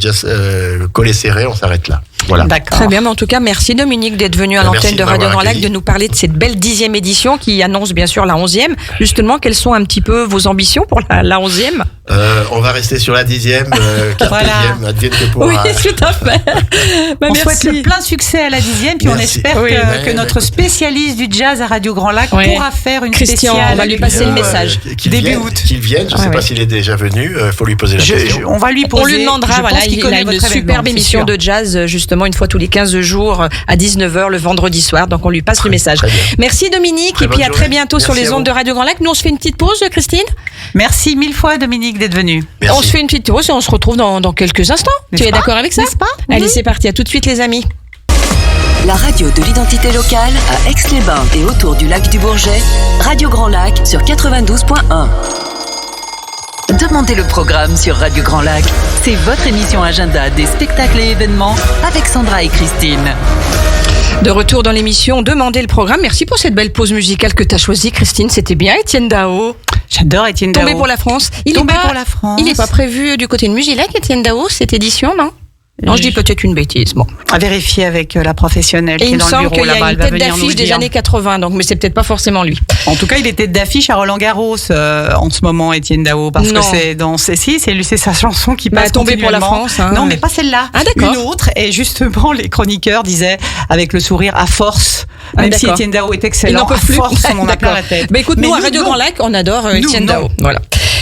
collé serré, on s'arrête là. Voilà. D'accord. Très bien, mais en tout cas, merci Dominique d'être venu à l'antenne de Radio Grand Lac, de nous parler de cette belle 10e édition qui annonce bien sûr la 11e. Justement, quelles sont un petit peu vos ambitions pour la 11e ? On va rester sur la 10e, 4e, Voilà. advienne que pourra. Oui, tout à fait. Bah, On merci. souhaite le plein succès à la 10e, puis on Merci. espère Oui. que notre spécialiste du jazz à Radio Grand Lac Oui. pourra faire une Christian, spéciale. on va lui passer le message. Début août. Qu'il vienne, je ne sais pas s'il est déjà venu, il faut lui poser la question. On va lui poser. On lui demandera, je voilà, pense qu'il il connaît a une votre superbe événement, c'est émission sûr. de jazz, justement, une fois tous les 15 jours, à 19h le vendredi soir. Donc, on lui passe le message. très bien. Merci Dominique, Très et puis bonne à très journée. bientôt sur Merci les à ondes vous. de Radio Grand Lac. Nous, on se fait une petite pause, Christine. Merci mille fois, Dominique, d'être venu. Merci. On se fait une petite pause et on se retrouve dans quelques instants. Tu N'est-ce es pas d'accord avec ça? N'est-ce pas Allez, c'est parti. À tout de suite, les amis. La radio de l'identité locale à Aix-les-Bains et autour du lac du Bourget, Radio Grand Lac sur 92.1. Demandez le programme sur Radio Grand Lac. C'est votre émission agenda des spectacles et événements avec Sandra et Christine. De retour dans l'émission, demandez le programme. Merci pour cette belle pause musicale que tu as choisie, Christine. C'était bien. Étienne Dao, J'adore Étienne Dao. Tombé pour la France. Tombé pour la France. Il n'est pas prévu du côté de Musilac, Étienne Dao, cette édition, non? Non, je dis peut-être une bêtise. Bon. À vérifier avec la professionnelle Et qui il est me dans le semble bureau qu'il y a là-bas. une Elle va tête venir nous d'affiche le des dire. années 80, donc, mais c'est peut-être pas forcément lui. En tout cas, il est tête d'affiche à Roland-Garros en ce moment, Étienne Dao, parce Non. que c'est sa chanson qui Bah, passe Tombé pour la continuellement. France, hein. Non, mais pas celle-là. Ah, d'accord. Une autre. Et justement, les chroniqueurs disaient avec le sourire à force, Ah, même si d'accord. Étienne Dao est Il excellent, n'en peut à plus. force, on en a plein D'accord. la tête. Bah écoute, Mais nous, à Radio non. Grand Lac, on adore Nous, Étienne non. Dao. Voilà.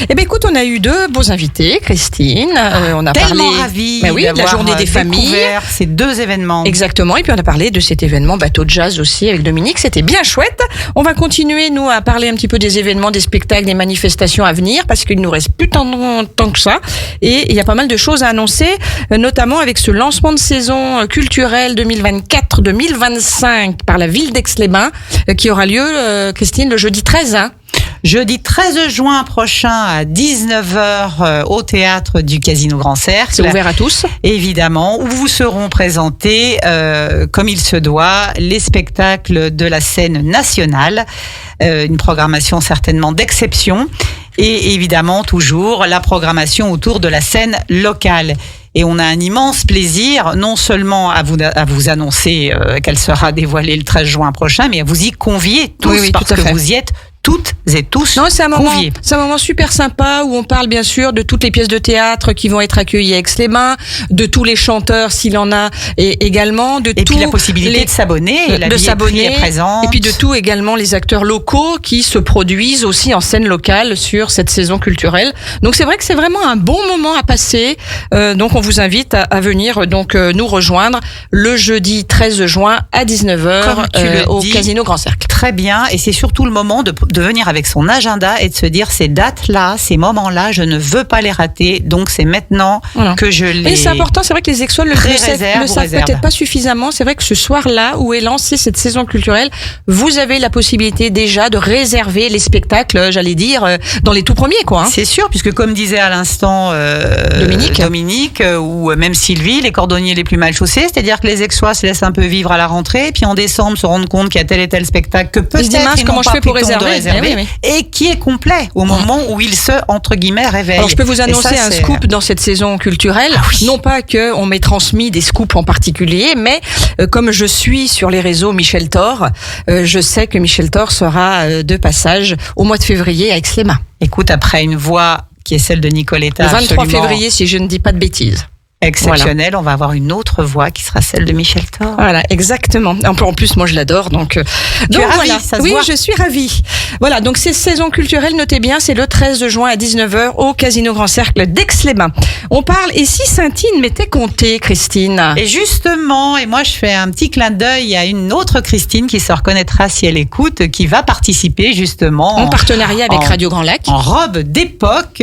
Eh ben écoute, on a eu deux beaux invités, Christine. On a Tellement parlé. ravi Bah oui, de la d'avoir journée des familles. découvert ces deux événements. Exactement. Et puis on a parlé de cet événement bateau de jazz aussi avec Dominique. C'était bien chouette. On va continuer, nous, à parler un petit peu des événements, des spectacles, des manifestations à venir parce qu'il nous reste plus tant que ça. Et il y a pas mal de choses à annoncer, notamment avec ce lancement de saison culturelle 2024-2025 par la ville d'Aix-les-Bains qui aura lieu, Christine, le jeudi 13. Hein. Jeudi 13 juin prochain à 19h au théâtre du Casino Grand Cercle. C'est ouvert à tous. Évidemment, où vous seront présentés, comme il se doit, les spectacles de la scène nationale, une programmation certainement d'exception, et évidemment toujours la programmation autour de la scène locale. Et on a un immense plaisir, non seulement à vous annoncer qu'elle sera dévoilée le 13 juin prochain, mais à vous y convier tous, Oui, parce tout à que fait. vous y êtes toutes et tous Non, c'est un conviés. moment super sympa où on parle bien sûr de toutes les pièces de théâtre qui vont être accueillies à Aix-les-Bains, de tous les chanteurs s'il en a, et également de Et puis la possibilité de s'abonner, la de billetterie s'abonner, est présente. et puis de tout également les acteurs locaux qui se produisent aussi en scène locale sur cette saison culturelle. Donc c'est vrai que c'est vraiment un bon moment à passer. Donc on vous invite à venir nous rejoindre le jeudi 13 juin à 19h Comme tu le au dis. Casino Grand Cercle. Très bien, et c'est surtout le moment de venir avec son agenda et de se dire ces dates-là, ces moments-là, je ne veux pas les rater, donc c'est maintenant Voilà. que je les... Et c'est important, c'est vrai que les Aixois le Pré-réserve ou savent réserve. peut-être pas suffisamment. C'est vrai que ce soir-là, où est lancée cette saison culturelle, vous avez la possibilité déjà de réserver les spectacles, j'allais dire, dans les tout premiers, quoi. Hein. C'est sûr, puisque comme disait à l'instant Dominique ou même Sylvie, les cordonniers les plus mal chaussés, c'est-à-dire que les Aixois se laissent un peu vivre à la rentrée, puis en décembre se rendent compte qu'il y a tel et tel spectacle que peut-être Ils se disent, mince, ils n'ont comment je pas fais pour pris le temps de réserver réserver, oui. et qui est complet au moment où il se, entre guillemets, réveille. Alors je peux vous Et annoncer ça, un c'est- scoop dans cette saison culturelle. Non pas que on m'ait transmis des scoops en particulier, mais comme je suis sur les réseaux Michel Thor, je sais que Michel Thor sera de passage au mois de février à Aix-les-Bains. Écoute, après une voix qui est celle de Nicoletta, Le 23 absolument février, si je ne dis pas de bêtises. exceptionnelle, on va avoir une autre voix qui sera celle de Michel Thor. Voilà, exactement. En plus, moi, je l'adore. Donc es ravie, ça se oui, voit. je suis ravie. Voilà, donc ces saisons culturelles, notez bien, c'est le 13 juin à 19h au Casino Grand Cercle d'Aix-les-Bains. On parle, et si Saint-Tine m'était compté, Christine? Et justement, et moi je fais un petit clin d'œil à une autre Christine qui se reconnaîtra si elle écoute, qui va participer justement En partenariat avec en- Radio Grand Lac. en robe d'époque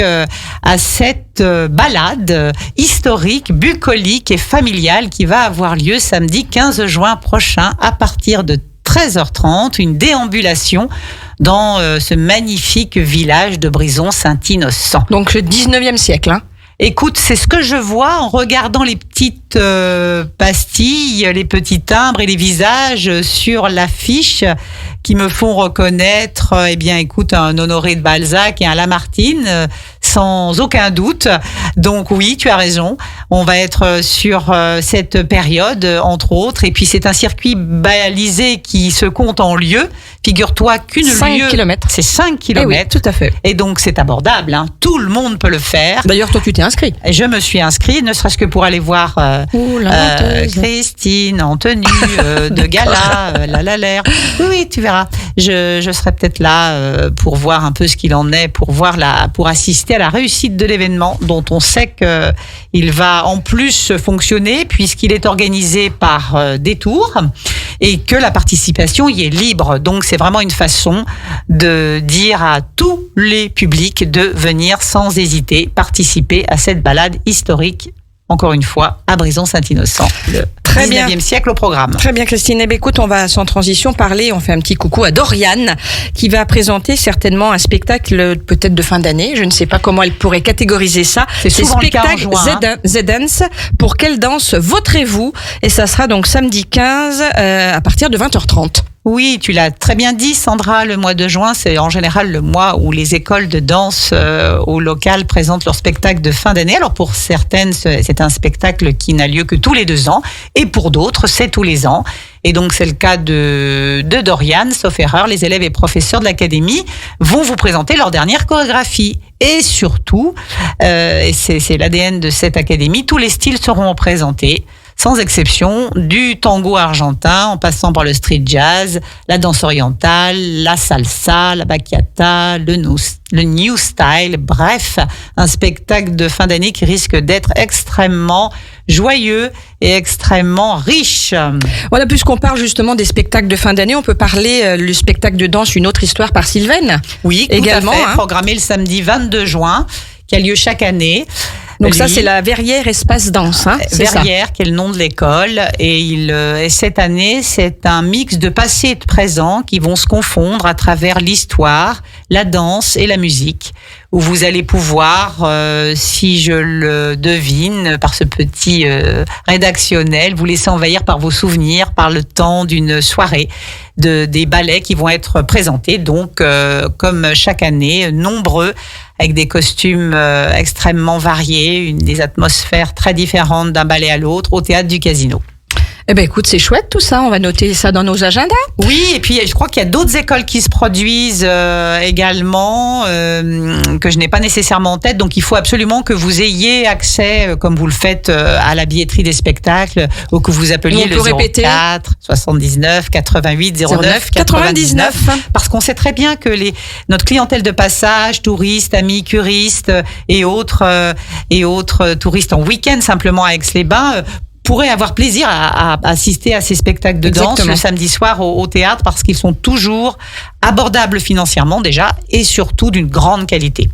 à cette balade historique, bucolique et familiale qui va avoir lieu samedi 15 juin prochain à partir de 13h30, une déambulation dans ce magnifique village de Brison-Saint-Innocent. Donc le 19e siècle. Hein. Écoute, c'est ce que je vois en regardant les petites pastilles, les petits timbres et les visages sur l'affiche qui me font reconnaître, eh bien, écoute, un Honoré de Balzac et un Lamartine, sans aucun doute. Donc oui, tu as raison. On va être sur cette période, entre autres. Et puis c'est un circuit balisé qui se compte en lieux. Figure-toi qu'une 5 kilomètres. c'est 5 Eh oui, kilomètres. tout à fait. Et donc, c'est abordable. Hein. Tout le monde peut le faire. D'ailleurs, toi, tu t'es inscrit. Et je me suis inscrite, ne serait-ce que pour aller voir Christine en tenue de gala, Oui, tu verras. Je serai peut-être là pour voir un peu ce qu'il en est, pour assister à la réussite de l'événement, dont on sait qu'il va en plus fonctionner puisqu'il est organisé par détour et que la participation y est libre. Donc, c'est vraiment une façon de dire à tous les publics de venir sans hésiter participer à cette balade historique, encore une fois, à Brison-Saint-Innocent, le 19e siècle au programme. Très bien, Christine. Eh bien, écoute, on va sans transition parler, on fait un petit coucou à Doriane, qui va présenter certainement un spectacle peut-être de fin d'année. Je ne sais pas comment elle pourrait catégoriser ça. C'est souvent le cas en juin. Z-Dance. Pour quelle danse voterez-vous? Et ça sera donc samedi 15 à partir de 20h30. Oui, tu l'as très bien dit, Sandra. Le mois de juin, c'est en général le mois où les écoles de danse au local présentent leur spectacle de fin d'année. Alors pour certaines, c'est un spectacle qui n'a lieu que tous les 2 ans, et pour d'autres, c'est tous les ans. Et donc c'est le cas de Doriane, sauf erreur. Les élèves et professeurs de l'académie vont vous présenter leur dernière chorégraphie. Et surtout, et c'est l'ADN de cette académie, tous les styles seront présentés, sans exception, du tango argentin, en passant par le street jazz, la danse orientale, la salsa, la bachata, le new style. Bref, un spectacle de fin d'année qui risque d'être extrêmement joyeux et extrêmement riche. Voilà, puisqu'on parle justement des spectacles de fin d'année, on peut parler le spectacle de danse Une autre histoire par Sylvaine. Oui, également, tout à fait, programmé le samedi 22 juin, qui a lieu chaque année. Donc ça, c'est la Verrières Espace Danse. Hein, Verrières, qui est le nom de l'école. Et cette année, c'est un mix de passé et de présent qui vont se confondre à travers l'histoire, la danse et la musique, où vous allez pouvoir, si je le devine, par ce petit rédactionnel, vous laisser envahir par vos souvenirs, par le temps d'une soirée, des ballets qui vont être présentés, donc comme chaque année, nombreux, avec des costumes extrêmement variés, des atmosphères très différentes d'un ballet à l'autre, au théâtre du Casino. Eh ben écoute, c'est chouette tout ça, on va noter ça dans nos agendas. Oui, et puis je crois qu'il y a d'autres écoles qui se produisent également, que je n'ai pas nécessairement en tête, donc il faut absolument que vous ayez accès, comme vous le faites, à la billetterie des spectacles, ou que vous appeliez le 04 79 88 09 99, parce qu'on sait très bien que notre clientèle de passage, touristes, amis curistes et autres touristes en week-end simplement à Aix-les-Bains, pourraient avoir plaisir à assister à ces spectacles de danse le samedi soir au théâtre, parce qu'ils sont toujours abordables financièrement déjà, et surtout d'une grande qualité.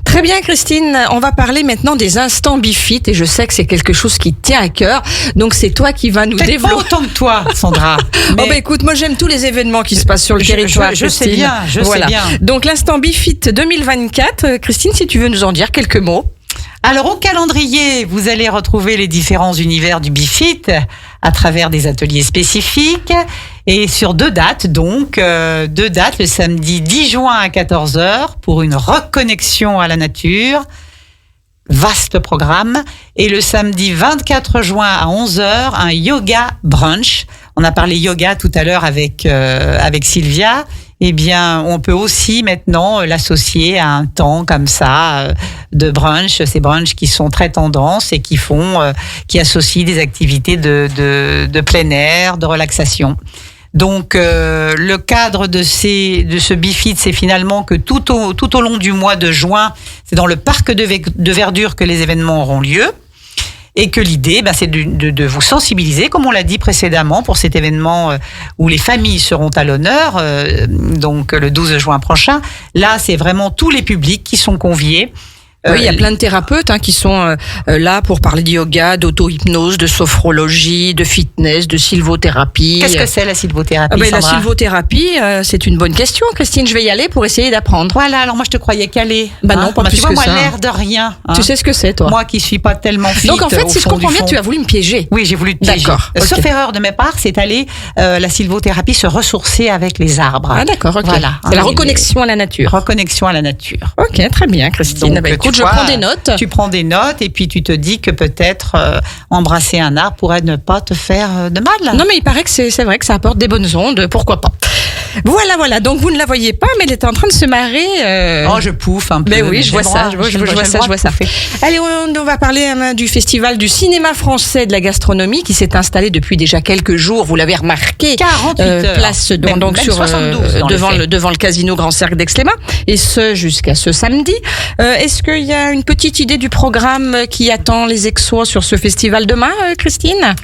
Très bien, Christine. On va parler maintenant des instants Bifit, et je sais que c'est quelque chose qui te tient à cœur. Donc c'est toi qui vas nous développer. Pas autant que toi, Sandra. Mais... Oh bah écoute, moi j'aime tous les événements qui se passent sur le territoire. Je sais bien, je sais bien. Donc l'instant Bifit 2024, Christine, si tu veux nous en dire quelques mots. Alors au calendrier, vous allez retrouver les différents univers du Bifit à travers des ateliers spécifiques, et sur 2 dates, donc 2 dates, le samedi 10 juin à 14h pour une reconnexion à la nature, vaste programme, et le samedi 24 juin à 11h, un yoga brunch. On a parlé yoga tout à l'heure avec Sylvia. Eh bien, on peut aussi maintenant l'associer à un temps comme ça de brunch, ces brunchs qui sont très tendance et qui associent des activités de plein air, de relaxation. Donc, le cadre de ce Bifit, c'est finalement que tout au long du mois de juin, c'est dans le parc de verdure que les événements auront lieu. Et que l'idée, c'est de vous sensibiliser, comme on l'a dit précédemment, pour cet événement où les familles seront à l'honneur, donc le 12 juin prochain. Là, c'est vraiment tous les publics qui sont conviés. Oui, il y a plein de thérapeutes qui sont là pour parler de yoga, d'auto-hypnose, de sophrologie, de fitness, de sylvothérapie. Qu'est-ce que c'est la sylvothérapie, La sylvothérapie, c'est une bonne question, Christine. Je vais y aller pour essayer d'apprendre. Voilà, alors moi je te croyais calée. Non, pas plus tu vois, que moi, ça. l'air de rien. Tu sais ce que c'est, toi? Moi qui suis pas tellement fit. Donc en fait, si je comprends bien, tu as voulu me piéger. Oui, j'ai voulu te piéger. D'accord. Sauf erreur de ma part, c'est aller la sylvothérapie se ressourcer avec les arbres. Ah d'accord, ok. Voilà. C'est la reconnexion à la nature. Reconnexion à la nature. Ok, très bien, Christine. Donc, écoute, je prends des notes. Tu prends des notes et puis tu te dis que peut-être embrasser un arbre pourrait ne pas te faire de mal. Non, mais il paraît que c'est vrai que ça apporte des bonnes ondes, pourquoi pas. Voilà. Donc vous ne la voyez pas, mais elle est en train de se marrer. Oh, je pouffe un peu. Mais oui, je vois ça. Allez, on va parler du festival du cinéma français de la gastronomie qui s'est installé depuis déjà quelques jours. Vous l'avez remarqué. 48 heures. Place donc même sur 72 devant le casino Grand Cercle d'Aix-les-Bains, et ce jusqu'à ce samedi. Est-ce qu'il y a une petite idée du programme qui attend les Aixois sur ce festival demain, Christine?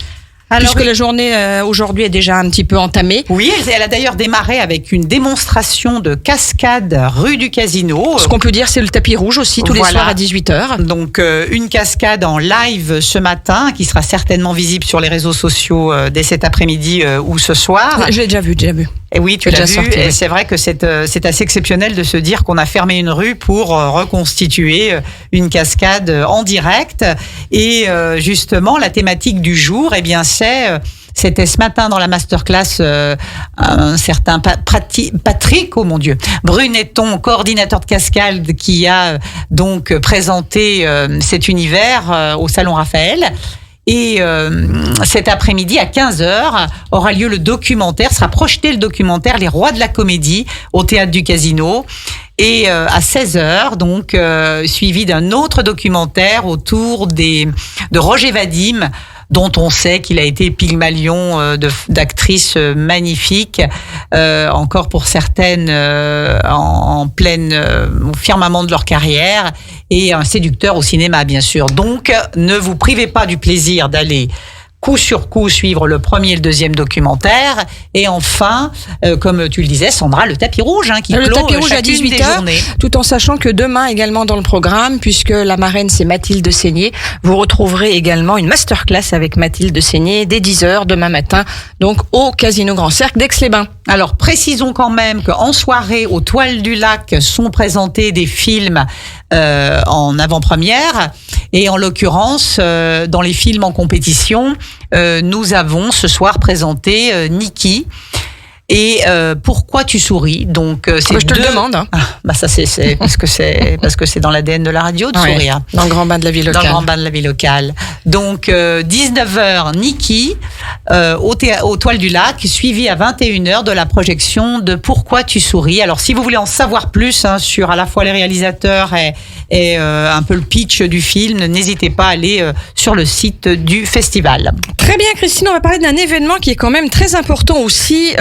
Puisque la journée aujourd'hui est déjà un petit peu entamée. Oui, elle a d'ailleurs démarré avec une démonstration de cascade rue du Casino. Ce qu'on peut dire, c'est le tapis rouge aussi, tous les soirs à 18h. Donc, une cascade en live ce matin, qui sera certainement visible sur les réseaux sociaux dès cet après-midi ou ce soir. J'ai déjà vu. Et oui, tu l'as vu. Et c'est vrai que c'est assez exceptionnel de se dire qu'on a fermé une rue pour reconstituer une cascade en direct. Et justement, la thématique du jour, eh bien, c'était ce matin dans la masterclass un certain Patrick, oh mon Dieu, Bruneton, coordinateur de cascade, qui a donc présenté cet univers au Salon Raphaël. Et cet après-midi, à 15h, aura lieu le documentaire, sera projeté le documentaire Les Rois de la Comédie au Théâtre du Casino. Et à 16h, donc, suivi d'un autre documentaire autour de Roger Vadim, dont on sait qu'il a été Pygmalion d'actrices magnifiques, encore pour certaines en pleine au firmament de leur carrière, et un séducteur au cinéma, bien sûr. Donc, ne vous privez pas du plaisir d'aller coup sur coup suivre le premier et le deuxième documentaire. Et enfin, comme tu le disais, Sandra, le tapis rouge qui clôt tapis rouge à 18h, tout en sachant que demain également dans le programme, puisque la marraine c'est Mathilde Seigné, vous retrouverez également une masterclass avec Mathilde Seigné dès 10h demain matin, donc au Casino Grand Cercle d'Aix-les-Bains. Alors précisons quand même qu'en soirée aux Toiles du Lac sont présentés des films en avant-première, et en l'occurrence dans les films en compétition, nous avons ce soir présenté Niki et Pourquoi tu souris. Donc c'est je te le demande. Ça c'est parce que c'est dans l'ADN de la radio de sourire. Dans le grand bain de la vie locale. Dans le grand bain de la vie locale. Donc 19h Niki aux Toiles du Lac, suivi à 21h de la projection de Pourquoi tu souris. Alors si vous voulez en savoir plus sur à la fois les réalisateurs et un peu le pitch du film, n'hésitez pas à aller sur le site du festival. Très bien, Christine, on va parler d'un événement qui est quand même très important aussi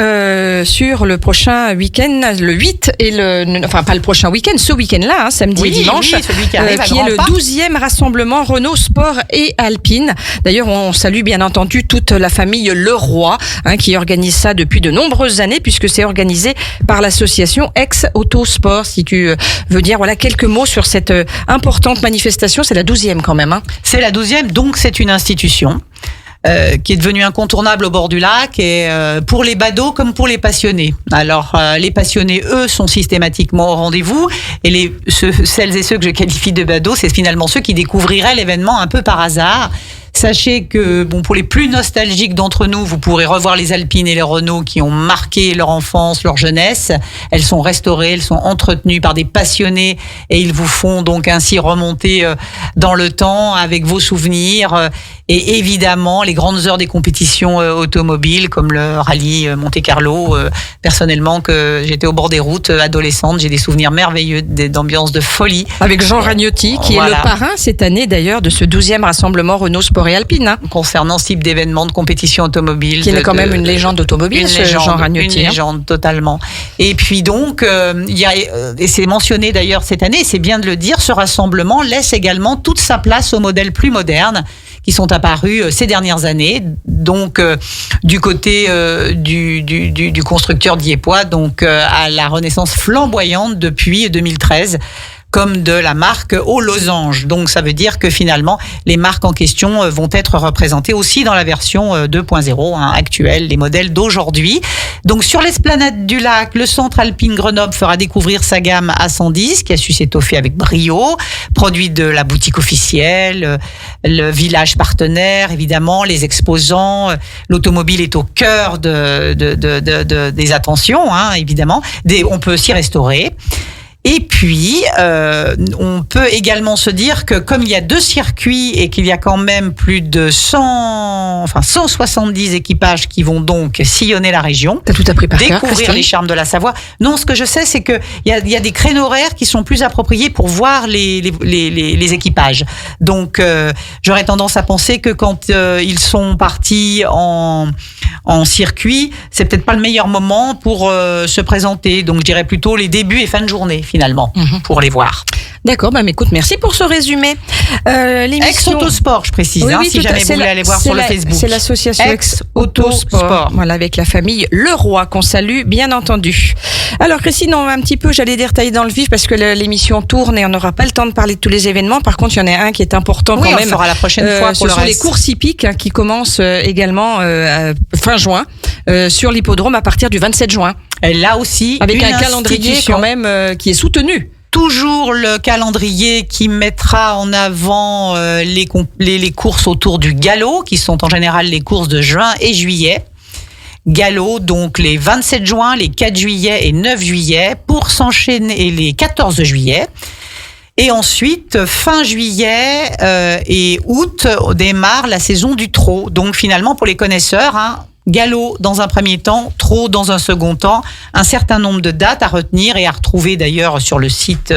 sur le prochain week-end, le 8 et pas le prochain week-end, ce week-end-là, samedi et dimanche, celui qui arrive qui est le 12e rassemblement Renault Sport et Alpine. D'ailleurs, on salue bien entendu toute la famille Leroy qui organise ça depuis de nombreuses années, puisque c'est organisé par l'association Ex-Autosport. Si tu veux dire quelques mots sur cette importante manifestation, c'est la 12e quand même. C'est la 12e, donc c'est une institution qui est devenue incontournable au bord du lac, et pour les badauds comme pour les passionnés. Alors les passionnés, eux, sont systématiquement au rendez-vous, et celles et ceux que je qualifie de badauds, c'est finalement ceux qui découvriraient l'événement un peu par hasard. Sachez que, pour les plus nostalgiques d'entre nous, vous pourrez revoir les Alpines et les Renault qui ont marqué leur enfance, leur jeunesse. Elles sont restaurées, elles sont entretenues par des passionnés, et ils vous font donc ainsi remonter dans le temps avec vos souvenirs. Et évidemment, les grandes heures des compétitions automobiles, comme le rallye Monte-Carlo. Personnellement, que j'étais au bord des routes adolescente, j'ai des souvenirs merveilleux d'ambiance de folie. Avec Jean Ragnotti, qui est le parrain cette année d'ailleurs de ce 12e rassemblement Renault Sport et Alpine. Concernant ce type d'événement de compétition automobile. Qui est quand même une légende automobile, Jean Ragnotti. Une légende, totalement. Et puis donc, et c'est mentionné d'ailleurs cette année, c'est bien de le dire, ce rassemblement laisse également toute sa place aux modèles plus modernes qui sont apparus ces dernières années, donc du côté du constructeur diepois, donc à la renaissance flamboyante depuis 2013, comme de la marque aux losanges. Donc ça veut dire que finalement, les marques en question vont être représentées aussi dans la version 2.0 actuelle, les modèles d'aujourd'hui. Donc sur l'esplanade du lac, le centre alpine Grenoble fera découvrir sa gamme A110, qui a su s'étoffer avec brio, produit de la boutique officielle, le village partenaire, évidemment, les exposants. L'automobile est au cœur des attentions, évidemment. On peut aussi restaurer. Et puis, on peut également se dire que comme il y a 2 circuits et qu'il y a quand même plus de 170 équipages qui vont donc sillonner la région, T'as tout appris par cœur, découvrir Christine. les charmes de la Savoie. Non, ce que je sais, c'est qu'il y a des créneaux horaires qui sont plus appropriés pour voir les équipages. Donc, j'aurais tendance à penser que quand ils sont partis en circuit, c'est peut-être pas le meilleur moment pour se présenter. Donc, je dirais plutôt les débuts et fin de journée, finalement, pour les voir. D'accord, bah écoute, merci pour ce résumé. Ex-Autosport, je précise, Oui, si tout à- jamais c'est vous voulez la- aller voir c'est sur le la- Facebook. C'est l'association Ex-Autosport. Ex-Autosport. Voilà, avec la famille Leroy, qu'on salue, bien entendu. Alors, Christine, on va un petit peu, j'allais dire, tailler dans le vif, parce que l'émission tourne et on n'aura pas le temps de parler de tous les événements. Par contre, il y en a un qui est important Oui, quand on même. le fera la prochaine fois Ce pour le sont les reste. courses hippiques qui commencent également fin juin sur l'hippodrome à partir du 27 juin. Et là aussi, Avec une un calendrier institution. quand même qui est soutenu. Toujours le calendrier qui mettra en avant les courses autour du galop, qui sont en général les courses de juin et juillet. Galop, donc les 27 juin, les 4 juillet et 9 juillet, pour s'enchaîner les 14 juillet. Et ensuite, fin juillet et août, démarre la saison du trot. Donc finalement, pour les connaisseurs, galop dans un premier temps, trot dans un second temps, un certain nombre de dates à retenir et à retrouver d'ailleurs sur le site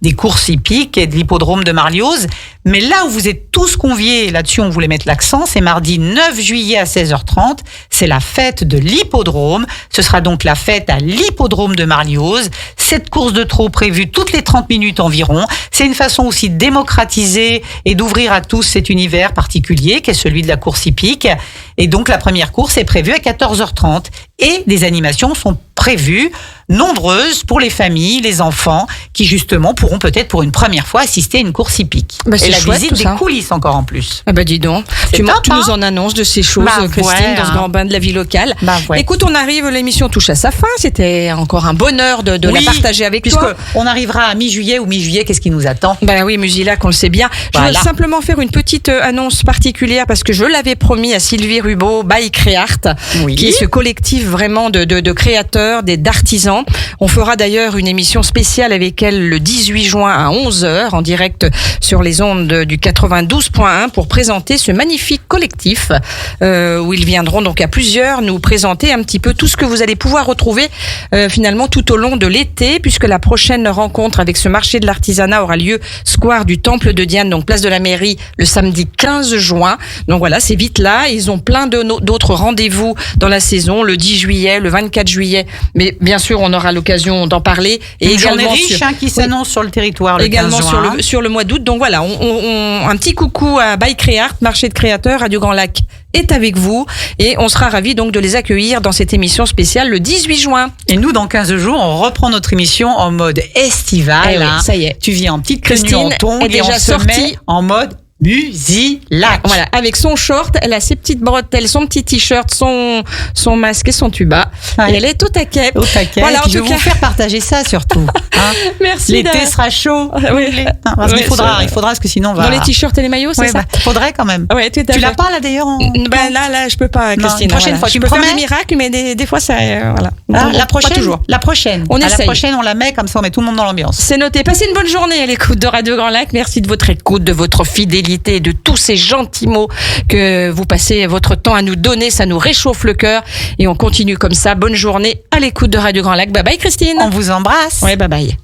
des courses hippiques et de l'hippodrome de Marlioz. Mais là où vous êtes tous conviés, là-dessus on voulait mettre l'accent, c'est mardi 9 juillet à 16h30, c'est la fête de l'hippodrome. Ce sera donc la fête à l'hippodrome de Marlioz. Cette course de trot prévue toutes les 30 minutes environ. C'est une façon aussi de démocratiser et d'ouvrir à tous cet univers particulier qui est celui de la course hippique. Et donc la première course est prévue à 14h30 et des animations sont prévues, nombreuses pour les familles, les enfants, qui justement pourront peut-être pour une première fois assister à une course hippique. Bah, c'est et la chouette, visite tout des ça. coulisses encore en plus. Ah bah dis donc, C'est tu top, nous en annonces de ces choses, Bah Christine, ouais, dans ce grand bain de la vie locale. Bah ouais. Écoute, on arrive, l'émission touche à sa fin. C'était encore un bonheur de la Oui, partager avec puisque toi. on arrivera à mi-juillet ou mi-juillet, qu'est-ce qui nous attend? Ben oui, Musilac, on le sait bien. Je Voilà. veux simplement faire une petite annonce particulière parce que je l'avais promis à Sylvie Rubaud, by Créart, Oui. qui est ce collectif vraiment de créateurs, d'artisans. On fera d'ailleurs une émission spéciale avec elle le 18 juin à 11h en direct sur les ondes du 92.1 pour présenter ce magnifique collectif où ils viendront donc à plusieurs nous présenter un petit peu tout ce que vous allez pouvoir retrouver finalement tout au long de l'été, puisque la prochaine rencontre avec ce marché de l'artisanat aura lieu square du Temple de Diane, donc place de la mairie, le samedi 15 juin. Donc voilà, c'est vite là. Ils ont plein d'autres rendez-vous dans la saison, le 10 juillet, le 24 juillet. Mais bien sûr, on aura l'occasion d'en parler. Et Une journée riche sur- qui s'annonce sur le territoire le également 15 juin. sur le mois d'août. Donc voilà, un petit coucou à By Créart, marché de créateurs, Radio Grand Lac est avec vous et on sera ravis donc de les accueillir dans cette émission spéciale le 18 juin. Et nous, dans 15 jours, on reprend notre émission en mode estival. Eh oui, ça y est. Tu viens en petite tenue Christine en tongs est et déjà on se sortie. met en mode Musilac. Voilà, avec son short, elle a ses petites bretelles, son petit t-shirt, son masque et son tuba. Ouais. Et elle est au taquet. Au taquet. Voilà, Et en puis je tout vais cas. vous faire partager ça surtout. Hein. Merci. L'été sera chaud. Oui. Parce Ouais, qu'il faudra, c'est- il faudra parce que sinon on va. Dans les t-shirts et les maillots, c'est Ouais, ça faudrait quand même. Ouais, tout à Tu fait. l'as pas là d'ailleurs en... Ben là, je peux pas, Non, Christine. une prochaine voilà. fois, Je tu peux me faire promets des miracles, mais des fois, ça, voilà. Ah, Bon, la prochaine. Pas toujours. La prochaine. On la essaye. prochaine, on la met comme ça, on met tout le monde dans l'ambiance. C'est noté. Passez une bonne journée à l'écoute de Radio Grand Lac. Merci de votre écoute, de votre fidélité, de tous ces gentils mots que vous passez votre temps à nous donner. Ça nous réchauffe le cœur et on continue comme ça. Bonne journée à l'écoute de Radio Grand Lac. Bye bye, Christine. On vous embrasse. Ouais, bye bye.